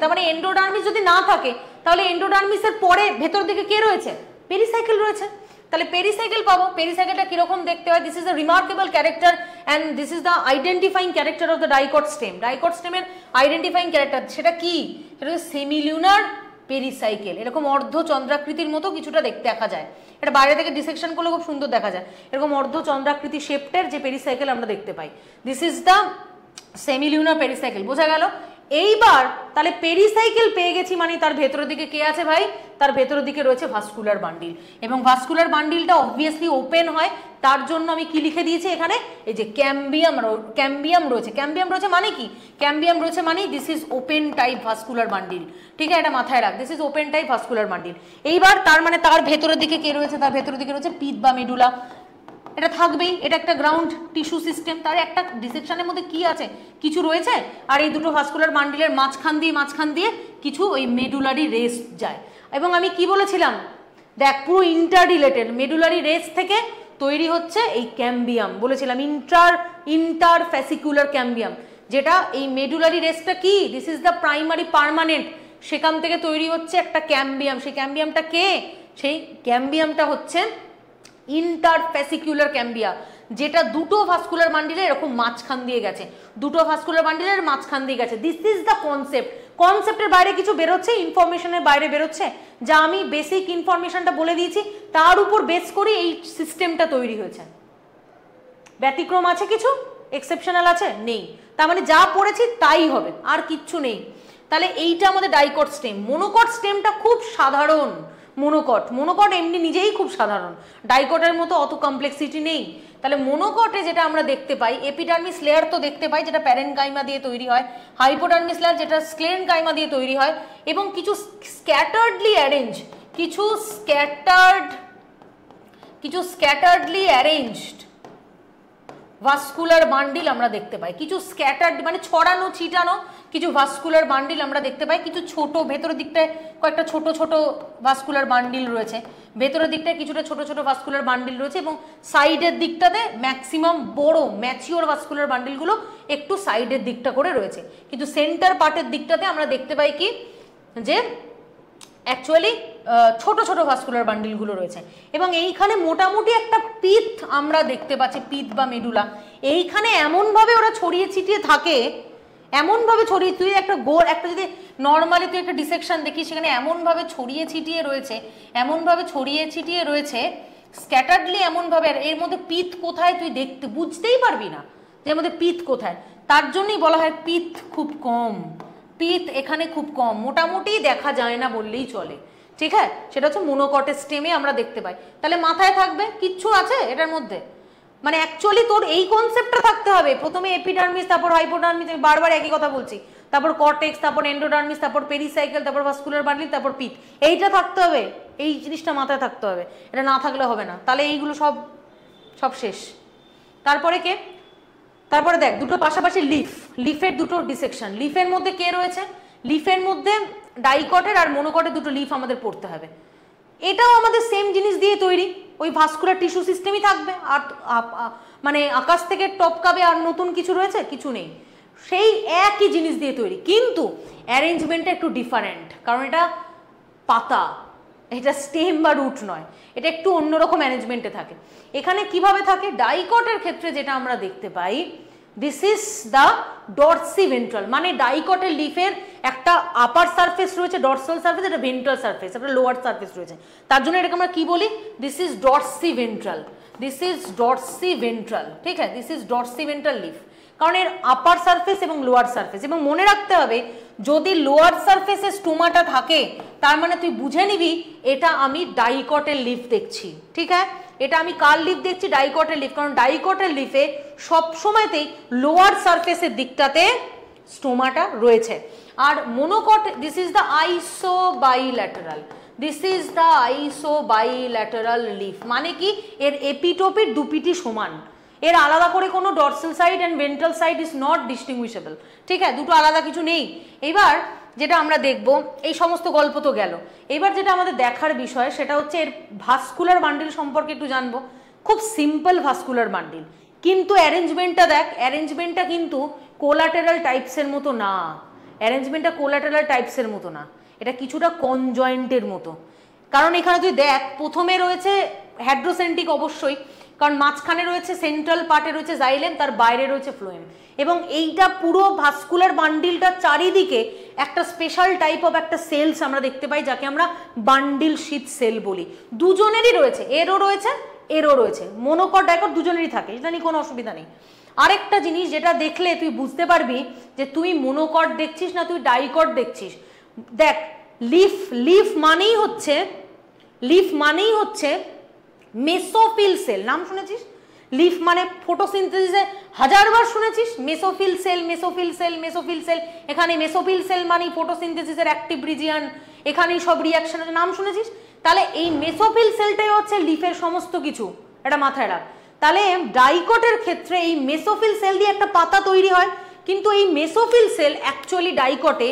তার মানে এন্ডোডার্মিস যদি না থাকে তাহলে এন্ডোডার্মিসের পরে ভেতর দিকে কে রয়েছে? পেরিসাইকেল রয়েছে। তাহলে পেরিসাইকেল পাবো। পেরিসাইকেলটা কিরকম দেখতে হয়? This is a remarkable character and this is the identifying character of the dicot stem. Dicot স্টেমের আইডেন্টিফাইং ক্যারেক্টার সেটা কি? সেটা হচ্ছে সেমিলিউনার পেরিসাইকেল। এরকম অর্ধচন্দ্রাকৃতির মতো কিছুটা দেখতে দেখা যায়, এটা বাইরে থেকে ডিসেকশন করলে খুব সুন্দর দেখা যায়। এরকম অর্ধচন্দ্রাকৃতি শেপটের যে পেরিসাইকেল আমরা দেখতে পাই, this is the semilunar pericycle. বোঝা গেল? এইবার তাহলে পেরিসাইকেল পেয়ে গেছি, মানে তার ভেতরের দিকে কে আছে ভাই? তার ভেতরের দিকে রয়েছে ভাস্কুলার বান্ডিল, এবং ভাস্কুলার বান্ডিলটা অবভিয়াসলি ওপেন হয়। তার জন্য আমি কি লিখে দিয়েছি এখানে, এই যে ক্যাম্বিয়াম রয়েছে। ক্যাম্বিয়াম রয়েছে মানে কি? ক্যাম্বিয়াম রয়েছে মানে this is open type vascular bundle. ঠিক আছে, এটা মাথায় রাখ, this is open type vascular bundle. এইবার তার মানে তার ভেতরের দিকে কে রয়েছে? তার ভেতরের দিকে রয়েছে পিত বা মেডুলা। এটা থাকবেই, এটা একটা গ্রাউন্ড টিস্যু সিস্টেম। তার একটা ডিসেকশনের মধ্যে কি আছে? কিছু রয়েছে। আর এই দুটো ভাস্কুলার বান্ডিলের মাঝখান দিয়ে কিছু ওই মেডুলারি রেস যায়। এবং আমি কি বলেছিলাম, দেখ পুরো ইন্টার রিলেটেড, মেডুলারি রেস থেকে তৈরি হচ্ছে এই ক্যাম্বিয়াম, বলেছিলাম ইন্টারফ্যাসিকুলার ক্যাম্বিয়াম, যেটা এই মেডুলারি রেসটা কি, this is the primary permanent, সেখান থেকে তৈরি হচ্ছে একটা ক্যাম্বিয়াম। সেই ক্যাম্বিয়ামটা কে? সেই ক্যাম্বিয়ামটা হচ্ছে ইন্টারফ্যাসিকুলার ক্যাম্বিয়া, যেটা দুটো ভাস্কুলার বান্ডিলে এরকম মাঝখান দিয়ে গেছে, দুটো ভাস্কুলার বান্ডিলের মাঝখান দিয়ে গেছে। This is the concept. কনসেপ্টের বাইরে কিছু বেরোচ্ছে, ইনফরমেশনের বাইরে বেরোচ্ছে, যা আমি বেসিক ইনফরমেশনটা বলে দিয়েছি, তার উপর বেস করে এই সিস্টেমটা তৈরি হয়েছে। ব্যতিক্রম আছে কিছু? এক্সেপশনাল আছে? নেই। তার মানে যা পড়েছি তাই হবে, আর কিচ্ছু নেই। তাহলে এইটা আমাদের ডাইকট স্টেম। মোনোকট স্টেমটা খুব সাধারণ। মোনোকট এমনি নিজেই খুব সাধারণ, ডাইকটের মতো অত কমপ্লেক্সিটি নেই। তাহলে মোনোকটে যেটা আমরা দেখতে পাই, এপিডার্মিস লেয়ার তো দেখতে পাই, যেটা প্যারেনকাইমা দিয়ে তৈরি হয়, হাইপোডার্মিস লেয়ার যেটা স্ক্লেরেনকাইমা দিয়ে তৈরি হয়, এবং কিছু স্ক্যাটার্ডলি অ্যারেঞ্জড ভাস্কুলার বান্ডিল আমরা দেখতে পাই। কিছু স্ক্যাটার্ড মানে ছড়ানো ছিটানো কিছু ভাস্কুলার বান্ডিল আমরা দেখতে পাই। কিছু ছোট ভেতরের দিকটায় কয়েকটা ছোট ছোট ভাস্কুলার বান্ডিল রয়েছে, ভেতরের দিকটায় কিছুটা ছোট ছোট ভাস্কুলার বান্ডিল রয়েছে, এবং সাইডের দিকটাতে ম্যাক্সিমাম বড় ম্যাচিওর ভাস্কুলার বান্ডিলগুলো একটু সাইডের দিকটা করে রয়েছে। কিন্তু সেন্টার পার্টের দিকটাতে আমরা দেখতে পাই কি, যে অ্যাকচুয়ালি ছোট ছোট ভাস্কুলার বান্ডিলগুলো রয়েছে। এবং এইখানে মোটামুটি একটা পিত আমরা দেখতে পাচ্ছি, পিত বা মেডুলা। এইখানে এমনভাবে ওরা ছড়িয়ে ছিটিয়ে থাকে, এমনভাবে ছড়িয়ে, তুই একটা একটা যদি নর্মালি তুই একটা ডিসেকশন দেখিস, সেখানে এমনভাবে ছড়িয়ে ছিটিয়ে রয়েছে স্ক্যাটার্ডলি এমনভাবে, আর এর মধ্যে পিত কোথায় তুই দেখতে বুঝতেই পারবি না যে এর মধ্যে পিত কোথায়। তার জন্যই বলা হয় পিত খুব কম, পিত এখানে খুব কম, মোটামুটি দেখা যায় না বললেই চলে। ঠিক আছে, সেটা হচ্ছে মোনোকটের স্টেমে আমরা দেখতে পাই। তাহলে মাথায় থাকবে কিচ্ছু আছে এটার মধ্যে, মানে অ্যাকচুয়ালি তোর এই কনসেপ্টটা থাকতে হবে। প্রথমে এপিডার্মিস, তারপর হাইপোডার্মিস, আমি বারবার একই কথা বলছি, তারপর কর্টেক্স, তারপর এন্ডোডার্মিস, তারপর পেরিসাইকেল, তারপর ভাস্কুলার বান্ডিল, তারপর পিত। এইটা থাকতে হবে, এই জিনিসটা মাথায় থাকতে হবে, এটা না থাকলে হবে না। তাহলে এইগুলো সব শেষ। তারপরে দেখ দুটো পাশাপাশি লিফের দুটো ডিসেকশন। লিফের মধ্যে কে রয়েছে? লিফের মধ্যে ডাইকটের আর মোনোকটের দুটো লিফ আমাদের পড়তে হবে। এটাও আমাদের সেম জিনিস দিয়ে তৈরি, ওই ভাস্কুলার টিস্যু সিস্টেমই থাকবে। আর মানে আকাশ থেকে টপকাবে আর নতুন কিছু রয়েছে? কিছু নেই, সেই একই জিনিস দিয়ে তৈরি, কিন্তু অ্যারেঞ্জমেন্টটা একটু ডিফারেন্ট, কারণ এটা পাতা, এটা স্টেম বা রুট নয়, এটা একটু অন্যরকম অ্যারেঞ্জমেন্টে থাকে। এখানে কিভাবে থাকে? ডাইকটের ক্ষেত্রে যেটা আমরা দেখতে পাই, দিস ইজ দ্য ডরসিভেন্ট্রাল, মানে ডাইকটের লিফের একটা আপার সারফেস রয়েছে, ডরসাল সারফেস, একটা ভেন্ট্রাল সারফেস, একটা লোয়ার সারফেস রয়েছে। তার জন্য এটাকে আমরা কি বলি? দিস ইজ ডরসিভেন্ট্রাল, ঠিক আছে, দিস ইজ ডরসিভেন্ট্রাল লিফ, কারণ এর আপার সারফেস এবং লোয়ার সারফেস। এবং মনে রাখতে হবে, যদি লোয়ার সারফেসে স্টোমাটা থাকে, তার মানে তুই বুঝে নিবি এটা আমি ডাইকটের লিফ দেখছি। ঠিক আছে, এটা আমি কার লিফ দেখছি? ডাইকটের লিফ, কারণ ডাইকটের লিফে সবসময়তেই লোয়ার সারফেসের দিকটাতে স্টোমাটা রয়েছে। আর মোনোকট, দিস ইজ দ্য আইসোবাইল্যাটারাল লিফ, মানে কি এর এপিটোপির দুপিটি সমান, এর আলাদা করে কোনো dorsal side and ventral side is not distinguishable. ঠিক আছে, দুটো আলাদা কিছু নেই। এইবার যেটা আমরা দেখব, এই সমস্ত গল্প তো গেল, এবার যেটা আমাদের দেখার বিষয় সেটা হচ্ছে এর ভাস্কুলার বান্ডিল সম্পর্কে একটু জানবো। খুব সিম্পল ভাস্কুলার বান্ডিল, কিন্তু অ্যারেঞ্জমেন্টটা দেখ, অ্যারেঞ্জমেন্টটা কিন্তু কোলাটেরাল টাইপসের মতো না, এটা কিছুটা কনজয়েন্টের মতো। কারণ এখানে তুই দেখ, প্রথমে রয়েছে হ্যাড্রোসেন্ট্রিক অবশ্যই, কারণ মাঝখানে রয়েছে সেন্ট্রাল পার্টে রয়েছে জাইলেম, তার বাইরে রয়েছে ফ্লোয়েম, এবং এইটা পুরো ভাস্কুলার বান্ডিলটা চারিদিকে একটা স্পেশাল টাইপ অফ একটা সেলস আমরা দেখতে পাই, যাকে আমরা বান্ডিল শীথ সেল বলি। দুজনেরই রয়েছে, এরও রয়েছে, মোনোকট ডাইকট দুজনেরই থাকে, এটা নিয়ে কোনো অসুবিধা নেই। আরেকটা জিনিস যেটা দেখলে তুই বুঝতে পারবি যে তুই মনোকট দেখছিস না তুই ডাইকট দেখছিস। দেখ লিফ লিফ মানেই হচ্ছে মেসোফিল সেল, নাম শুনেছিস? লিফ মানে ফটোসিনথেসিসে হাজারবার শুনেছিস mesophyll cell mesophyll cell mesophyll cell. এখানে মেসোফিল সেল মানে ফটোসিনথেসিসের অ্যাক্টিভ রিজিয়ন, এখানেই সব রিয়াকশনের নাম শুনেছিস। তাহলে এই মেসোফিল সেলটাই হচ্ছে লিফের সমস্ত কিছু, এটা মাথায় রাখ। তাহলে ডাইকটের ক্ষেত্রে এই মেসোফিল সেল দিয়ে একটা পাতা তৈরি হয়, কিন্তু এই মেসোফিল সেল অ্যাকচুয়ালি ডাইকটে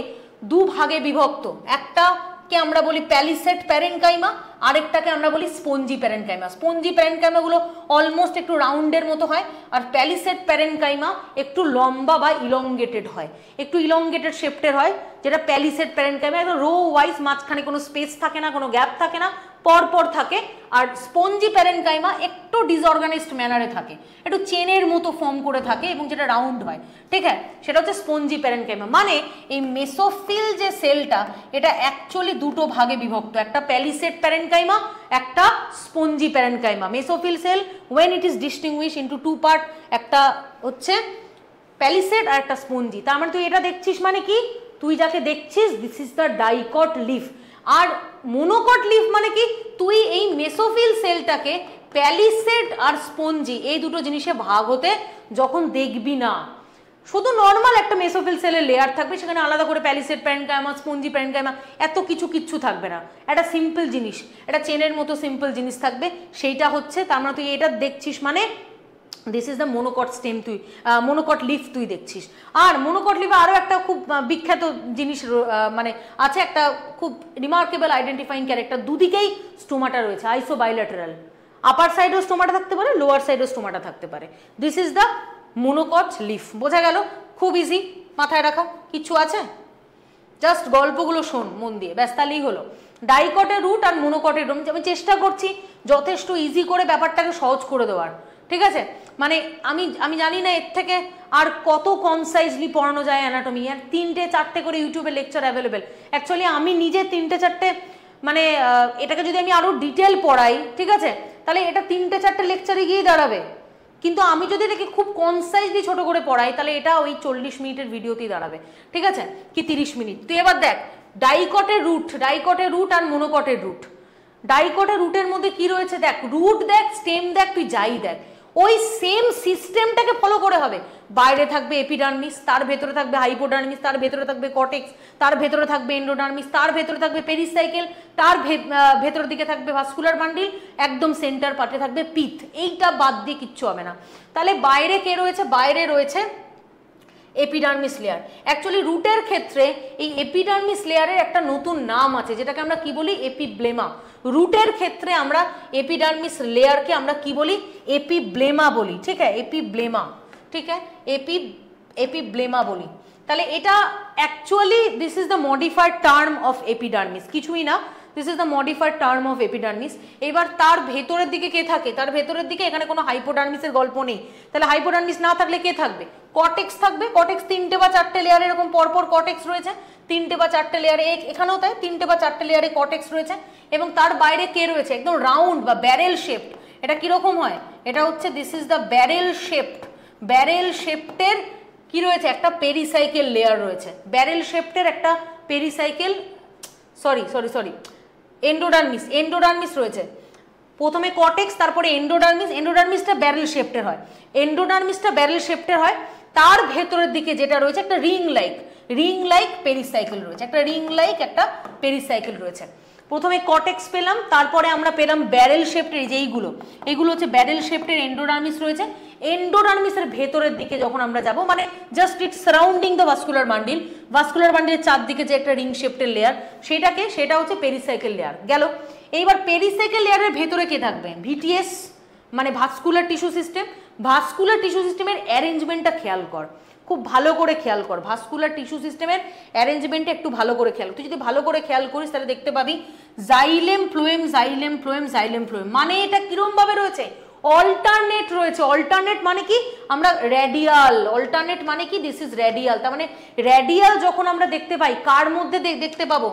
দুভাগে বিভক্ত। একটাকে আমরা বলি প্যালিসেড প্যারেনকাইমা, আরেকটাকে আমরা বলি স্পঞ্জি প্যারেনকাইমা। স্পঞ্জি প্যারেনকাইমাগুলো অলমোস্ট একটু রাউন্ডের মতো হয়, আর প্যালিসেড প্যারেনকাইমা একটু লম্বা বা ইলংগেটেড হয়, একটু ইলংগেটেড শেপটের হয়, যেটা প্যালিসেড প্যারেনকাইমা একদম রো ওয়াইজ, মাঝখানে কোনো স্পেস থাকে না, কোনো গ্যাপ থাকে না, পরপর থাকে। আর স্পঞ্জি প্যারেনকাইমা একটু ডিসঅর্গানাইজড ম্যানারে থাকে, একটু চেনের মতো ফর্ম করে থাকে এবং যেটা রাউন্ড হয়, ঠিক আছে, সেটা হচ্ছে স্পঞ্জি প্যারেনকাইমা। মানে এই মেসোফিল যে সেলটা এটা অ্যাকচুয়ালি দুটো ভাগে বিভক্ত, একটা প্যালিসেড প্যারেনকাইমা, একটা spongy parenchyma. Mesophyll cell when it is distinguished into two part, একটা হচ্ছে প্যালিসেড আর একটা স্পঞ্জি। তার মানে তুই এটা দেখছিস মানে কি, তুই যাকে দেখছিস this is the dicot leaf. আর মোনোকট লিফ মানে কি, তুই এই মেসোফিল সেলটাকে প্যালিসেড আর স্পঞ্জি এই দুটো জিনিসে ভাগ হতে যখন দেখবি না, শুধু নর্মাল একটা মেসোফিল সেলের লেয়ার থাকবে, সেখানে আলাদা করে প্যালিসেড প্যারেনকাইমা স্পঞ্জি প্যারেনকাইমা এত কিচ্ছু থাকবে না, একটা সিম্পল জিনিস, একটা চেনের মতো সিম্পল জিনিস থাকবে, সেইটা হচ্ছে। তার মানে তুই এটা দেখছিস মানে দিস ইজ দ্য মোনোকট স্টেম, তুই মোনোকট লিফ তুই দেখছিস। আর মোনোকট লিফে আরও একটা খুব বিখ্যাত জিনিস মানে আছে, একটা খুব রিমার্কেবল আইডেন্টিফাইং ক্যারেক্টার, দুদিকেই স্টোমাটা রয়েছে, আইসো বাইল্যাটারাল, আপার সাইডেও স্টোমাটা থাকতে পারে, লোয়ার সাইডেও স্টোমাটা থাকতে পারে। This is the monocot leaf. বোঝা গেল? খুব ইজি, মাথায় রাখা কিছু আছে, জাস্ট গল্পগুলো শোন মন দিয়ে, ব্যাস তাহলেই হলো। ডাইকটের রুট আর মোনোকটের রুট আমি চেষ্টা করছি যথেষ্ট ইজি করে ব্যাপারটাকে সহজ করে দেওয়ার, ঠিক আছে। মানে আমি জানি না এর থেকে আর কত কনসাইজলি পড়ানো যায় অ্যানাটমি, আর 3-4 করে ইউটিউবে লেকচার অ্যাভেলেবেল। অ্যাকচুয়ালি আমি নিজে 3-4 মানে এটাকে যদি আমি আরও ডিটেল পড়াই, ঠিক আছে, তাহলে এটা 3-4 লেকচারে গিয়ে দাঁড়াবে। কিন্তু আমি যদি এটাকে খুব কনসাইজলি ছোট করে পড়াই, তাহলে এটা ওই 40 মিনিটের ভিডিওতেই দাঁড়াবে, ঠিক আছে, কি 30 মিনিট। তুই এবার দেখ ডাইকটের রুট আর মোনোকটের রুট। ডাইকটের রুটের মধ্যে কি রয়েছে দেখ, রুট দেখ, স্টেম দেখ, তুই যাই দেখ, ওই সেম সিস্টেমটাকে ফলো করে হবে। বাইরে থাকবে এপিডার্মিস, তার ভেতরে থাকবে হাইপোডার্মিস, তার ভেতরে থাকবে কর্টেক্স, তার ভেতরে থাকবে এন্ডোডার্মিস, তার ভেতরে থাকবে পেরিসাইকেল, তার ভেতরের দিকে থাকবে ভাস্কুলার বান্ডিল, একদম সেন্টার পার্টে থাকবে পিথ। এইটা বাদ দিয়ে কিচ্ছু হবে না। তাহলে বাইরে কে রয়েছে? বাইরে রয়েছে এপিডার্মিস লেয়ার। অ্যাকচুয়ালি রুটের ক্ষেত্রে এই এপিডার্মিস লেয়ারের একটা নতুন নাম আছে, যেটাকে আমরা কি বলি? এপিব্লেমা। রুটের ক্ষেত্রে আমরা এপিডার্মিস লেয়ারকে আমরা কি বলি? এপিব্লেমা বলি, ঠিক আছে, এপিব্লেমা, ঠিক আছে, এপিব্লেমা বলি। তাহলে এটা actually this is the modified term of epidermis, কিছুই না, this is the modified term of epidermis. এবার তার ভেতরের দিকে কে থাকে? তার ভেতরের দিকে এখানে কোনো হাইপোডার্মিসের গল্প নেই, তাহলে হাইপোডার্মিস না থাকলে কে থাকবে? কর্টেক্স থাকবে। কর্টেক্স 3টে বা 4টে লেয়ারে এরকম পরপর কর্টেক্স রয়েছে, 3টে বা 4টে লেয়ারে, এখানেও তাই 3টে বা 4টে লেয়ারে কর্টেক্স রয়েছে। এবং তার বাইরে কে রয়েছে? একদম রাউন্ড বা ব্যারেল শেপড। এটা কিরকম হয়? এটা হচ্ছে this is the barrel shaped. Barrel শেপটের কি রয়েছে? একটা পেরিসাইকেল লেয়ার রয়েছে। ব্যারেল শেপটের একটা পেরিসাইকেল, সরি এন্ডোডার্মিস রয়েছে। প্রথমে কর্টেক্স, তারপরে এন্ডোডার্মিস। এন্ডোডার্মিসটা ব্যারেল শেপটের হয়। তার ভেতরের দিকে যেটা রয়েছে একটা রিং লাইক পেরিসাইকেল রয়েছে, একটা পেরিসাইকেল রয়েছে। প্রথমে কর্টেক্স পেলাম, তারপরে আমরা পেলাম ব্যারেল শেপটের, যে এইগুলো হচ্ছে ব্যারেল শেপটের এন্ডোডার্মিস রয়েছে। এন্ডোডার্মিসের ভেতরের দিকে যখন আমরা যাব, মানে just it surrounding the vascular বান্ডিলের চারদিকে যে একটা রিং শেপটের লেয়ার, সেটা হচ্ছে পেরিসাইকেল লেয়ার গেল। এইবার পেরিসাইকেল লেয়ারের ভেতরে কে থাকবে? ভিটিএস মানে vascular tissue system. Vascular tissue সিস্টেমের অ্যারেঞ্জমেন্টটা খেয়াল কর, খুব ভালো করে খেয়াল কর। ভাস্কুলার টিস্যু সিস্টেমের অ্যারেঞ্জমেন্টটা একটু ভালো করে খেয়াল, তুই যদি ভালো করে খেয়াল করিস তাহলে দেখতে পাবি জাইলেম ফ্লোয়েম। মানে এটা কিরম ভাবে রয়েছে? অল্টারনেট রয়েছে। অল্টারনেট মানে কি, আমরা রেডিয়াল, অল্টারনেট মানে কি, দিস ইজ রেডিয়াল। তার মানে রেডিয়াল যখন আমরা দেখতে পাই, কার মধ্যে দেখতে পাবো,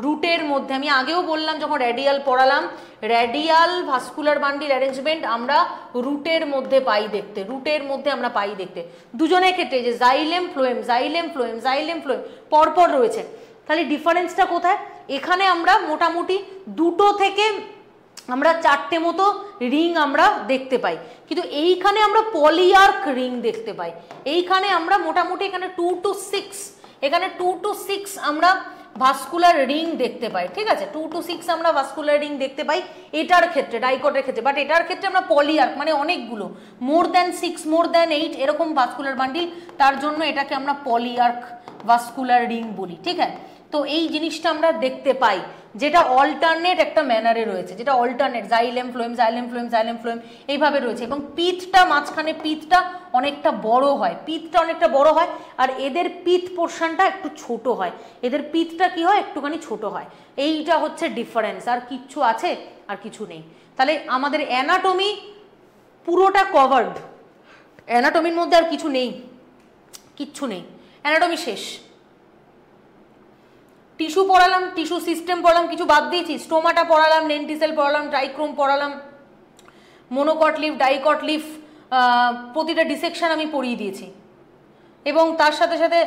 রুটের মধ্যে। আমি আগেও বললাম যখন রেডিয়াল পড়ালাম, রেডিয়াল ভাস্কুলার বান্ডিল অ্যারেঞ্জমেন্ট আমরা রুটের মধ্যে পাই দেখতে, রুটের মধ্যে আমরা পাই দেখতে। দুজনের ক্ষেত্রে যে xylem phloem, xylem phloem, xylem phloem পরপর রয়েছে। তাহলে ডিফারেন্সটা কোথায়? এখানে আমরা মোটামুটি দুটো থেকে আমরা চারটে মতো রিং আমরা দেখতে পাই, কিন্তু এইখানে আমরা পলিআর্ক রিং দেখতে পাই। এইখানে আমরা মোটামুটি এখানে 2 to 6, এখানে 2 to 6 আমরা ভাস্কুলার রিং দেখতে পাই, ঠিক আছে? 2 to 6 আমরা ভাস্কুলার রিং দেখতে পাই এটার ক্ষেত্রে, ডাইকটের ক্ষেত্রে। বাট এটার ক্ষেত্রে আমরা পলিআর্ক মানে অনেকগুলো, মোর দ্যান 6, মোর দ্যান 8 এরকম ভাস্কুলার বান্ডিল, তার জন্য এটাকে আমরা পলিআর্ক ভাস্কুলার রিং বলি, ঠিক আছে? তো এই জিনিসটা আমরা দেখতে পাই, যেটা অল্টারনেট একটা ম্যানারে রয়েছে, যেটা alternate xylem phloem, xylem phloem, xylem phloem এইভাবে রয়েছে। এবং পিথটা মাঝখানে, পিথটা অনেকটা বড় হয়, পিথটা অনেকটা বড় হয়, আর এদের পিথ পোর্শনটা একটু ছোট হয়, এদের পিথটা কি হয়, একটুখানি ছোট হয়। এইটা হচ্ছে ডিফারেন্স, আর কিচ্ছু আছে? আর কিছু নেই। তাহলে আমাদের অ্যানাটমি পুরোটা কভার্ড, অ্যানাটমির মধ্যে আর কিছু নেই, কিচ্ছু নেই, অ্যানাটমি শেষ। টিস্যু পড়ালাম, টিস্যু সিস্টেম পড়ালাম, কিছু বাদ দিয়েছি? স্টোমাটা পড়ালাম, লেন্টিসেল পড়ালাম, ট্রাইক্রোম পড়ালাম, মোনোকট লিফ, ডাইকট লিফ, প্রতিটা ডিসেকশন আমি পড়িয়ে দিয়েছি। এবং তার সাথে সাথে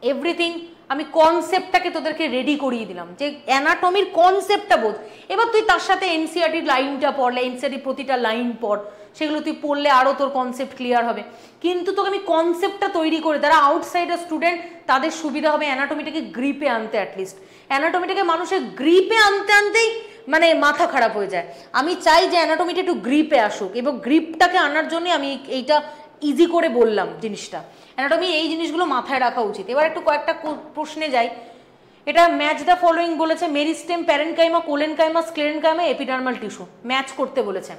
এভরিথিং আমি কনসেপ্টটাকে তোদেরকে রেডি করিয়ে দিলাম, যে অ্যানাটমির কনসেপ্টটা বোঝ। এবার তুই তার সাথে এনসিইআরটির লাইনটা পড়লে, এনসিইআরটির প্রতিটা লাইন পড়, সেগুলো তুই পড়লে আরও তোর কনসেপ্ট ক্লিয়ার হবে। কিন্তু তোকে আমি কনসেপ্টটা তৈরি করে, যারা আউটসাইডার স্টুডেন্ট তাদের সুবিধা হবে অ্যানাটমিটাকে গ্রিপে আনতে। অ্যাটলিস্ট অ্যানাটমিটাকে মানুষের গ্রিপে আনতে আনতেই মানে মাথা খারাপ হয়ে যায়। আমি চাই যে অ্যানাটমিটা একটু গ্রিপে আসুক, এবং গ্রিপটাকে আনার জন্যই আমি এইটা ইজি করে বললাম জিনিসটা। অ্যানাটমি এই জিনিসগুলো মাথায় রাখা উচিত। এবার একটু কয়েকটা প্রশ্নে যাই। এটা ম্যাচ দ্য ফলোয়িং বলেছে, meristem, parenchyma, collenchyma, sclerenchyma, epidermal tissue match করতে বলেছে।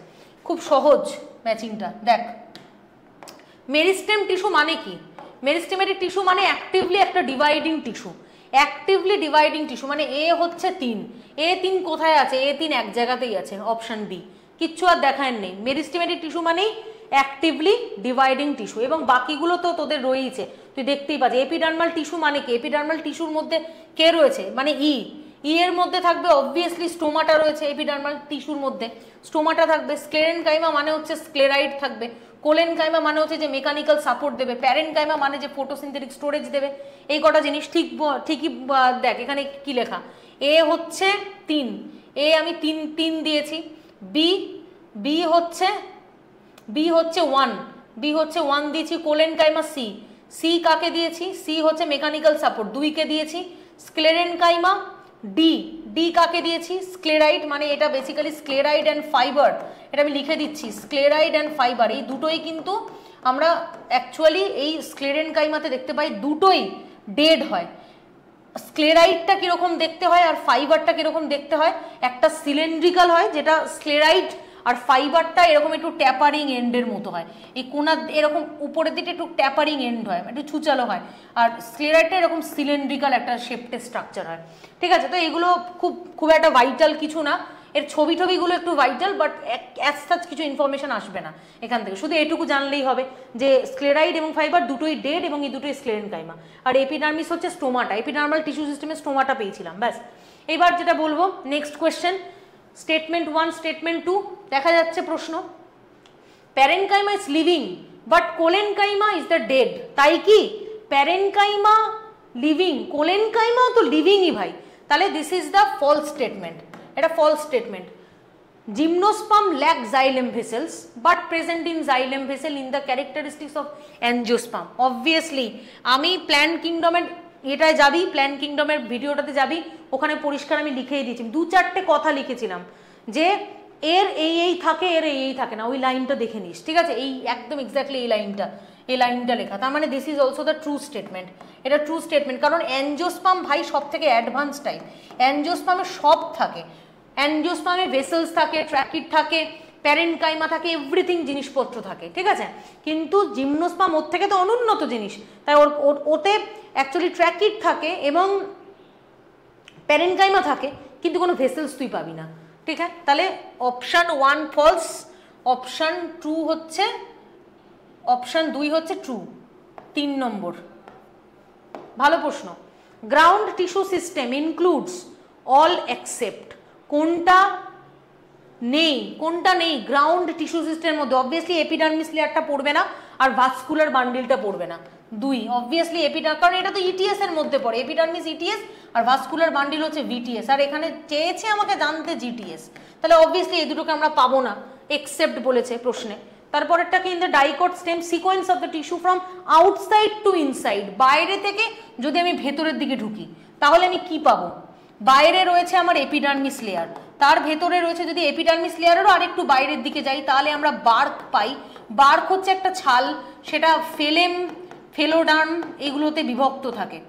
খুব সহজ ম্যাচিংটা, দেখ। মেরিস্টেম টিস্যু মানে কি? মেরিস্টেমেটিক টিস্যু মানে অ্যাক্টিভলি একটা dividing tissue, actively dividing tissue. মানে এ হচ্ছে 3, A3 কোথায় আছে? A3 এক জায়গাতেই আছে, অপশন বি, কিচ্ছু আর দেখার নেই। মেরিস্টেমেটিক টিস্যু মানেই অ্যাক্টিভলি ডিভাইডিং টিস্যু, এবং বাকিগুলো তো তোদের রয়েছে, তুই দেখতেই পাচ্ছিস। এপিডার্মাল টিস্যু মানে কি? এপিডার্মাল টিস্যুর মধ্যে কে রয়েছে? মানে ই এর মধ্যে থাকবে অবভিয়াসলি স্টোমাটা রয়েছে এপিডার্মাল টিস্যুর মধ্যে, স্টোমাটা থাকবে। স্ক্লেরেনকাইমা মানে হচ্ছে স্ক্লেরাইড থাকবে। কোলেনকাইমা মানে হচ্ছে যে মেকানিক্যাল সাপোর্ট দেবে। প্যারেনকাইমা মানে যে ফটোসিনথেটিক স্টোরেজ দেবে। এই কটা জিনিস ঠিকই দেখ এখানে কি লেখা। এ হচ্ছে 3, এ আমি 3 দিয়েছি। বি হচ্ছে 1 দিয়েছি। কোলেনকাইমা সি কাকে দিয়েছি? সি হচ্ছে মেকানিক্যাল সাপোর্ট, 2 কে দিয়েছি। স্ক্লেরেনকাইমা ডি কাকে দিয়েছি? স্ক্লেরাইড, মানে এটা বেসিক্যালি স্ক্লেরাইড অ্যান্ড ফাইবার, এটা আমি লিখে দিচ্ছি, স্ক্লেরাইড অ্যান্ড ফাইবার। এই দুটোই কিন্তু আমরা অ্যাকচুয়ালি এই স্ক্লেরেনকাইমাতে দেখতে পাই, দুটোই ডেড হয়। স্ক্লেরাইডটা কীরকম দেখতে হয় আর ফাইবারটা কীরকম দেখতে হয়? একটা সিলিন্ড্রিক্যাল হয় যেটা স্ক্লেরাইড, আর ফাইবারটা এরকম একটু ট্যাপারিং এন্ডের মতো হয়, এই কোনা এরকম উপরের দিকে একটু ট্যাপারিং এন্ড হয়, একটু ছুচালো হয়। আর স্ক্লেরাইডটা এরকম সিলিন্ড্রিক্যাল একটা শেপটের স্ট্রাকচার হয়, ঠিক আছে? তো এগুলো খুব একটা ভাইটাল কিছু না, এর ছবিগুলো একটু ভাইটাল, বাট অ্যাজ সাচ কিছু ইনফরমেশন আসবে না এখান থেকে। শুধু এটুকু জানলেই হবে যে স্ক্লেরাইড এবং ফাইবার দুটোই ডেড, এবং এই দুটোই স্ক্লেরেনকাইমা। আর এপিডার্মিস হচ্ছে স্টোমাটা, এপিডার্মাল টিস্যু সিস্টেমে স্টোমাটা পেয়েছিলাম, ব্যাস। এইবার যেটা বলবো, নেক্সট কোয়েশ্চেন, স্টেটমেন্ট 1, স্টেটমেন্ট 2 দেখা যাচ্ছে প্রশ্ন। Parenchyma is living but collenchyma is the dead, তাই কি? প্যারেনকাইমা লিভিং, কোলেনকাইমাও তো লিভিংই ভাই, তাহলে this is the false statement, এটা false statement. Gymnosperm lack xylem vessels but present in xylem vessel in the characteristics of angiosperm. Obviously আমি plant কিংডমের এটায় যাবি, প্ল্যান্ট কিংডমের ভিডিওটাতে যাবি, ওখানে পরিষ্কার আমি লিখেই দিয়েছি, 2-4টে কথা লিখেছিলাম যে এর এই থাকে, এর এই থাকে না, ওই লাইনটা দেখে নিস, ঠিক আছে? এই একদম এক্স্যাক্টলি এই লাইনটা লেখা, তার মানে this is also the true statement, এটা ট্রু স্টেটমেন্ট। কারণ অ্যাঞ্জিওস্পার্ম ভাই সব থেকে অ্যাডভান্স টাইপ, অ্যাঞ্জিওস্পার্মে সব থাকে, অ্যাঞ্জিওস্পার্মে ভেসেলস থাকে, ট্র্যাকিড থাকে, প্যারেনকাইমা থাকে, এভরিথিং জিনিসপত্র থাকে, ঠিক আছে? কিন্তু জিমনোস্পার্ম ওর থেকে তো অনুন্নত জিনিস, তাই ওতে অ্যাকচুয়ালি ট্র্যাকিড থাকে এবং প্যারেনকাইমা থাকে, কিন্তু কোনো ভেসেলস তুই পাবি না, ঠিক আছে? তাহলে অপশান 1 ফলস, অপশান 2 হচ্ছে, অপশান 2 হচ্ছে ট্রু। 3 নম্বর ভালো প্রশ্ন। Ground tissue system includes all except, কোনটা নেই, কোনটা নেই গ্রাউন্ড টিস্যু সিস্টেমের মধ্যে? অবভিয়াসলি এপিডার্মিস লেয়ারটা পড়বে না আর ভাস্কুলার বান্ডিলটা পড়বে না। 2 অবভিয়াসলি এপিডার্মিস, কারণ এটা তো ইটিএস এর মধ্যে পড়ে। এপিডার্মিস ইটিএস আর ভাস্কুলার বান্ডিল হচ্ছে ভিটিএস, আর এখানে চেয়েছে আমাকে জানতে জিটিএস, তাহলে অবভিয়াসলি এই দুটোকে আমরা পাবো না, এক্সেপ্ট বলেছে প্রশ্নে। তারপরেরটাকে in the dicot stem sequence of the tissue from outside to inside, বাইরে থেকে যদি আমি ভেতরের দিকে ঢুকি তাহলে আমি কি পাবো? বাইরে রয়েছে আমার এপিডার্মিস লেয়ার, তার ভেতরে রয়েছে, যদি এপিডার্মিস লেয়ারেরও আরেকটু বাইরের দিকে যাই তাহলে আমরা বার্ক পাই। বার্ক হচ্ছে একটা ছাল, সেটা ফেলেম, ফেলোডার্ম এগুলোতে বিভক্ত থাকে।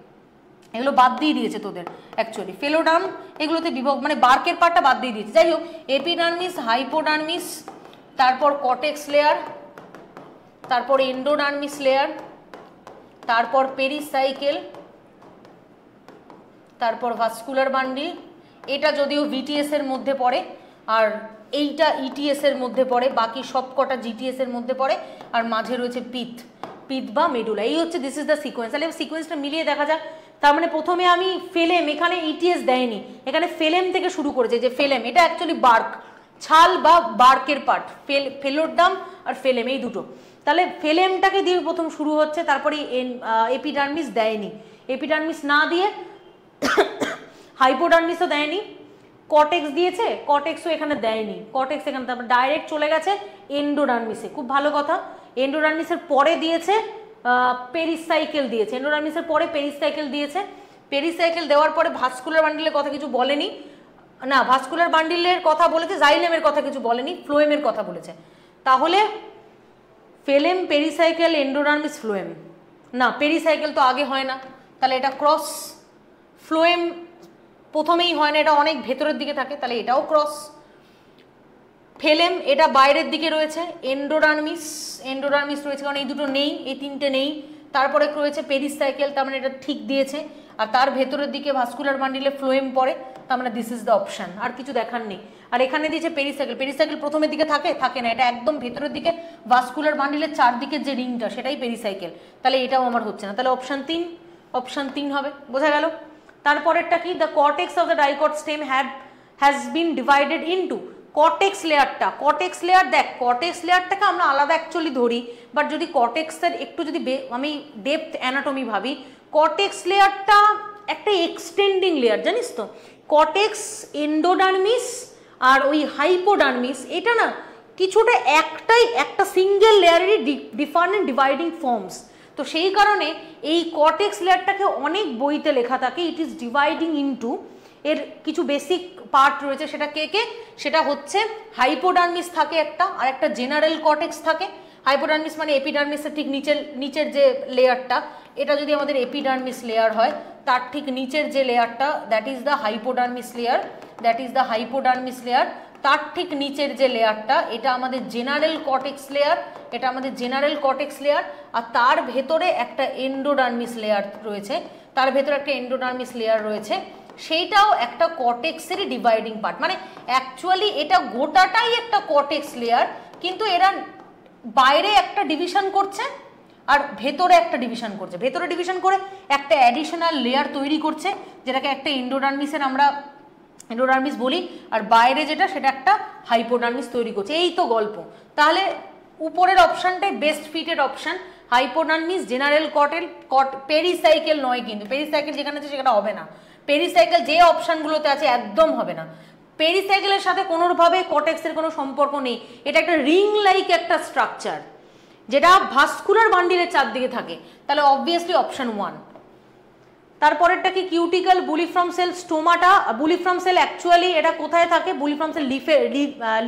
এগুলো বাদ দিয়ে দিয়েছে তোদের অ্যাকচুয়ালি, ফেলোডার্ম এগুলোতে বিভক্ত, মানে বার্কের পার্টটা বাদ দিয়ে দিয়েছে। যাই হোক, এপিডার্মিস, হাইপোডার্মিস, তারপর কটেক্স লেয়ার, তারপর এন্ডোডার্মিস লেয়ার, তারপর পেরিসাইকেল, তারপর ভাস্কুলার বান্ডিল। এটা যদিও ভিটিএস এর মধ্যে পড়ে আর এইটা ইটিএস এর মধ্যে পড়ে, বাকি সব কটা জিটিএস এর মধ্যে পড়ে, আর মাঝে রয়েছে পিথ, পিথ বা মেডুলা। এই হচ্ছে দিস ইজ দ্য সিকোয়েন্স। তাহলে সিকোয়েন্সটা মিলিয়ে দেখা যাক। তার মানে প্রথমে আমি ফেলেম, এখানে ইটিএস দেয়নি, এখানে ফেলেম থেকে শুরু করেছে, যে ফেলেম এটা অ্যাকচুয়ালি বার্ক, ছাল বা বার্কের পার্ট, ফেলোডার্ম আর ফেলেম এই দুটো। তাহলে ফেলেমটাকে দিয়ে প্রথম শুরু হচ্ছে, তারপরে এপিডার্মিস দেয়নি, এপিডার্মিস না দিয়ে হাইপোডার্মিসও দেয়নি, কটেক্স দিয়েছে, কটেক্সও এখানে দেয়নি, কটেক্স এখানে, তারপর ডাইরেক্ট চলে গেছে এন্ডোডার্মিসে। খুব ভালো কথা, এন্ডোডার্মিসের পরে দিয়েছে পেরিসাইকেল দিয়েছে, এন্ডোডার্মিসের পরে পেরিসাইকেল দিয়েছে। পেরিসাইকেল দেওয়ার পরে ভাস্কুলার বান্ডিলের কথা কিছু বলেনি, না ভাস্কুলার বান্ডিলের কথা বলেছে, জাইলেমের কথা কিছু বলেনি, ফ্লোয়েমের কথা বলেছে। তাহলে ফেলেম, পেরিসাইকেল, এন্ডোডার্মিস, ফ্লোয়েম, না পেরিসাইকেল তো আগে হয় না, তাহলে এটা ক্রস। ফ্লোয়েম প্রথমেই হয় না, এটা অনেক ভেতরের দিকে থাকে, তাহলে এটাও ক্রস। ফেলেম এটা বাইরের দিকে রয়েছে, এন্ডোডার্মিস, এন্ডোডার্মিস রয়েছে কারণ এই দুটো নেই, এই তিনটে নেই। তারপরে রয়েছে পেরিসাইকেল, তার মানে এটা ঠিক দিয়েছে, আর তার ভেতরের দিকে ভাস্কুলার বান্ডিলে ফ্লোয়েম পড়ে, তার মানে দিস ইজ দ্য অপশান, আর কিছু দেখার নেই। আর এখানে দিয়েছে পেরিসাইকেল, পেরিসাইকেল প্রথমের দিকে থাকে, থাকে না, এটা একদম ভেতরের দিকে ভাস্কুলার বান্ডিলের চারদিকের যে রিংটা সেটাই পেরিসাইকেল, তাহলে এটাও আমার হচ্ছে না, তাহলে অপশান 3, অপশান 3 হবে, বোঝা গেল। তারপরেরটা কি? The cortex of the dicot stem has been divided into, cortex লেয়ারটা, কর্টেক্স লেয়ার দেখ, কর্টেক্স লেয়ারটাকে আমরা আলাদা অ্যাকচুয়ালি ধরি, বাট যদি কর্টেক্সের একটু যদি আমি ডেপথ অ্যানাটমি ভাবি, কর্টেক্স লেয়ারটা একটা এক্সটেন্ডিং লেয়ার, জানিস তো। কর্টেক্স, এন্ডোডার্মিস আর ওই হাইপোডার্মিস, এটা না কিছুটা একটা সিঙ্গেল লেয়ারেরই ডিফারেন্ট ডিভাইডিং ফর্মস। তো সেই কারণে এই কর্টেক্স লেয়ারটাকে অনেক বইতে লেখা থাকে, ইট ইজ ডিভাইডিং ইনটু, এর কিছু বেসিক পার্ট রয়েছে, সেটা কে, সেটা হচ্ছে হাইপোডার্মিস থাকে একটা, আর একটা জেনারেল কর্টেক্স থাকে। হাইপোডার্মিস মানে এপিডার্মিসের ঠিক নিচের যে লেয়ারটা, এটা যদি আমাদের এপিডার্মিস লেয়ার হয়, তার ঠিক নিচের যে লেয়ারটা, that is the hypodermis layer, that is the hypodermis layer. তার ঠিক নিচের যে লেয়ারটা, এটা আমাদের জেনারেল কর্টেক্স লেয়ার, এটা আমাদের জেনারেল কর্টেক্স লেয়ার। আর তার ভেতরে একটা এন্ডোডার্মিস লেয়ার রয়েছে, তার ভেতরে একটা এন্ডোডার্মিস লেয়ার রয়েছে, সেইটাও একটা কর্টেক্সেরই ডিভাইডিং পার্ট। মানে অ্যাকচুয়ালি এটা গোটাটাই একটা কর্টেক্স লেয়ার, কিন্তু এরা বাইরে একটা ডিভিশন করছে আর ভেতরে একটা ডিভিশন করছে, ভেতরে ডিভিশন করে একটা অ্যাডিশনাল লেয়ার তৈরি করছে, যেটাকে একটা এন্ডোডার্মিসের আমরা এন্ডোডার্মিস বলি, আর বাইরে যেটা সেটা একটা হাইপোডার্মিস তৈরি করছে। এই তো গল্প। তাহলে উপরের অপশানটাই best fitted option, hypodermis, general pericycle নয়, কিন্তু পেরিসাইকেল যেখানে আছে সেখানে হবে না, পেরিসাইকেল যে অপশানগুলোতে আছে একদম হবে না। পেরিসাইকেলের সাথে কোনোভাবে কর্টেক্সের কোনো সম্পর্ক নেই, এটা একটা রিং লাইক একটা স্ট্রাকচার যেটা ভাস্কুলার বান্ডিলের চারদিকে থাকে, তাহলে অবভিয়াসলি অপশান 1। তারপরেরটা কি? Cuticle, bulliform cell, stomata. Bulliform cell actually এটা কোথায় থাকে? বুলিফ্রম সেল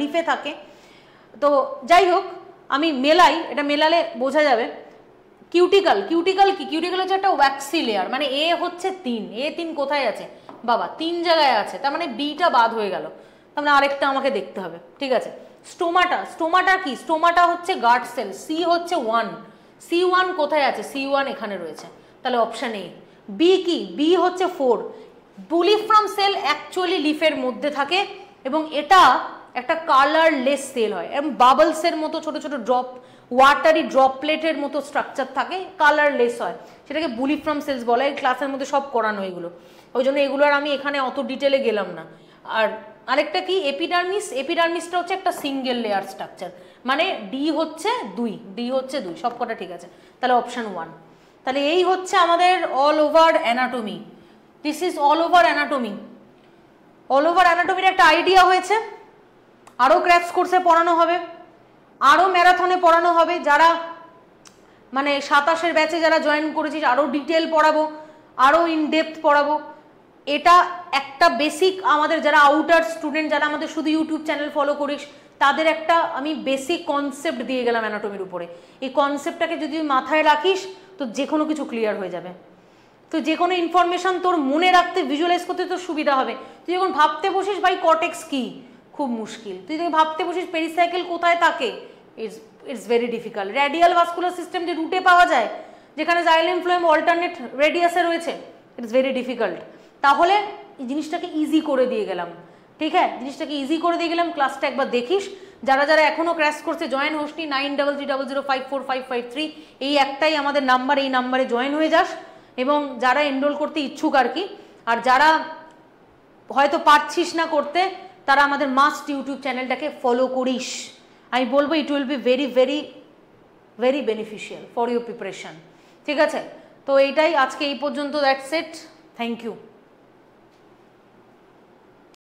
লিফে থাকে। তো যাই হোক, আমি মেলাই, এটা মেলালে বোঝা যাবে। কিউটিক্যাল, কিউটিক্যাল কি? কিউটিক্যাল হচ্ছে একটা ওয়্যাক্সি লেয়ার, মানে এ হচ্ছে 3, A3 কোথায় আছে বাবা? 3 জায়গায় আছে, তার মানে বিটা বাদ হয়ে গেল, তার মানে আরেকটা আমাকে দেখতে হবে, ঠিক আছে। স্টোমাটা, স্টোমাটা কি? স্টোমাটা হচ্ছে গার্ড সেল, সি হচ্ছে 1, C1 কোথায় আছে? C1 এখানে রয়েছে, তাহলে অপশান এ। বি কি? বি হচ্ছে 4। বুলিফ্রম সেল অ্যাকচুয়ালি লিফের মধ্যে থাকে এবং এটা একটা কালারলেস সেল হয়, এবং বাবলসের মতো ছোট ছোট ড্রপ, ওয়াটারি ড্রপলেটের মতো স্ট্রাকচার থাকে, কালারলেস হয়, সেটাকে বুলিফ্রম সেলস বলে। ক্লাসের মধ্যে সব করানো এগুলো, ওই জন্য এগুলো আর আমি এখানে অত ডিটেলে গেলাম না। আর আরেকটা কি এপিডার্মিস, এপিডার্মিসটা হচ্ছে একটা সিঙ্গেল লেয়ার স্ট্রাকচার, মানে ডি হচ্ছে 2, সব কটা ঠিক আছে, তাহলে অপশান 1। তাহলে এই হচ্ছে আমাদের all over anatomy, this is all over anatomy. All over অ্যানাটমির একটা আইডিয়া হয়েছে, আরও ক্র্যাশ কোর্সে পড়ানো হবে, আরও ম্যারাথনে পড়ানো হবে, যারা মানে 27-এর ব্যাচে যারা জয়েন করেছিস আরও ডিটেল পড়াবো, আরও ইনডেপথ পড়াবো। এটা একটা বেসিক, আমাদের যারা আউটার স্টুডেন্ট, যারা আমাদের শুধু ইউটিউব চ্যানেল ফলো করিস, তাদের একটা আমি বেসিক কনসেপ্ট দিয়ে গেলাম অ্যানাটমির উপরে। এই কনসেপ্টটাকে যদি মাথায় রাখিস তো যে কোনো কিছু ক্লিয়ার হয়ে যাবে, তো যে কোনো ইনফরমেশন তোর মনে রাখতে, ভিজুয়ালাইজ করতে তোর সুবিধা হবে। তুই যখন ভাবতে বসিস ভাই কর্টেক্স কি, খুব মুশকিল। তুই যখন ভাবতে বসিস পেরিসাইকেল কোথায় থাকে, it's very difficult. Radial vascular system যে রুটে পাওয়া যায়, যেখানে জাইলেম ফ্লোয়েম অল্টারনেট রেডিয়াসে রয়েছে, ইটস ভেরি ডিফিকাল্ট। তাহলে এই জিনিসটাকে ইজি করে দিয়ে গেলাম, ঠিক আছে, জিনিসটাকে ইজি করে দিয়ে গেলাম। ক্লাসটা একবার দেখিস, যারা যারা এখনও ক্র্যাশ কোর্সে জয়েন হোসনি 9330054553, এই একটাই আমাদের নাম্বার, এই নাম্বারে জয়েন হয়ে যাস, এবং যারা এনরোল করতে ইচ্ছুক আর কি, আর যারা হয়তো পারছিস না করতে, তারা আমাদের মাস্ট ইউটিউব চ্যানেলটাকে ফলো করিস। আমি বলবো it will be very very very beneficial for your preparation, ঠিক আছে। তো এইটাই আজকে এই পর্যন্ত, দ্যাটস ইট, থ্যাংক ইউ।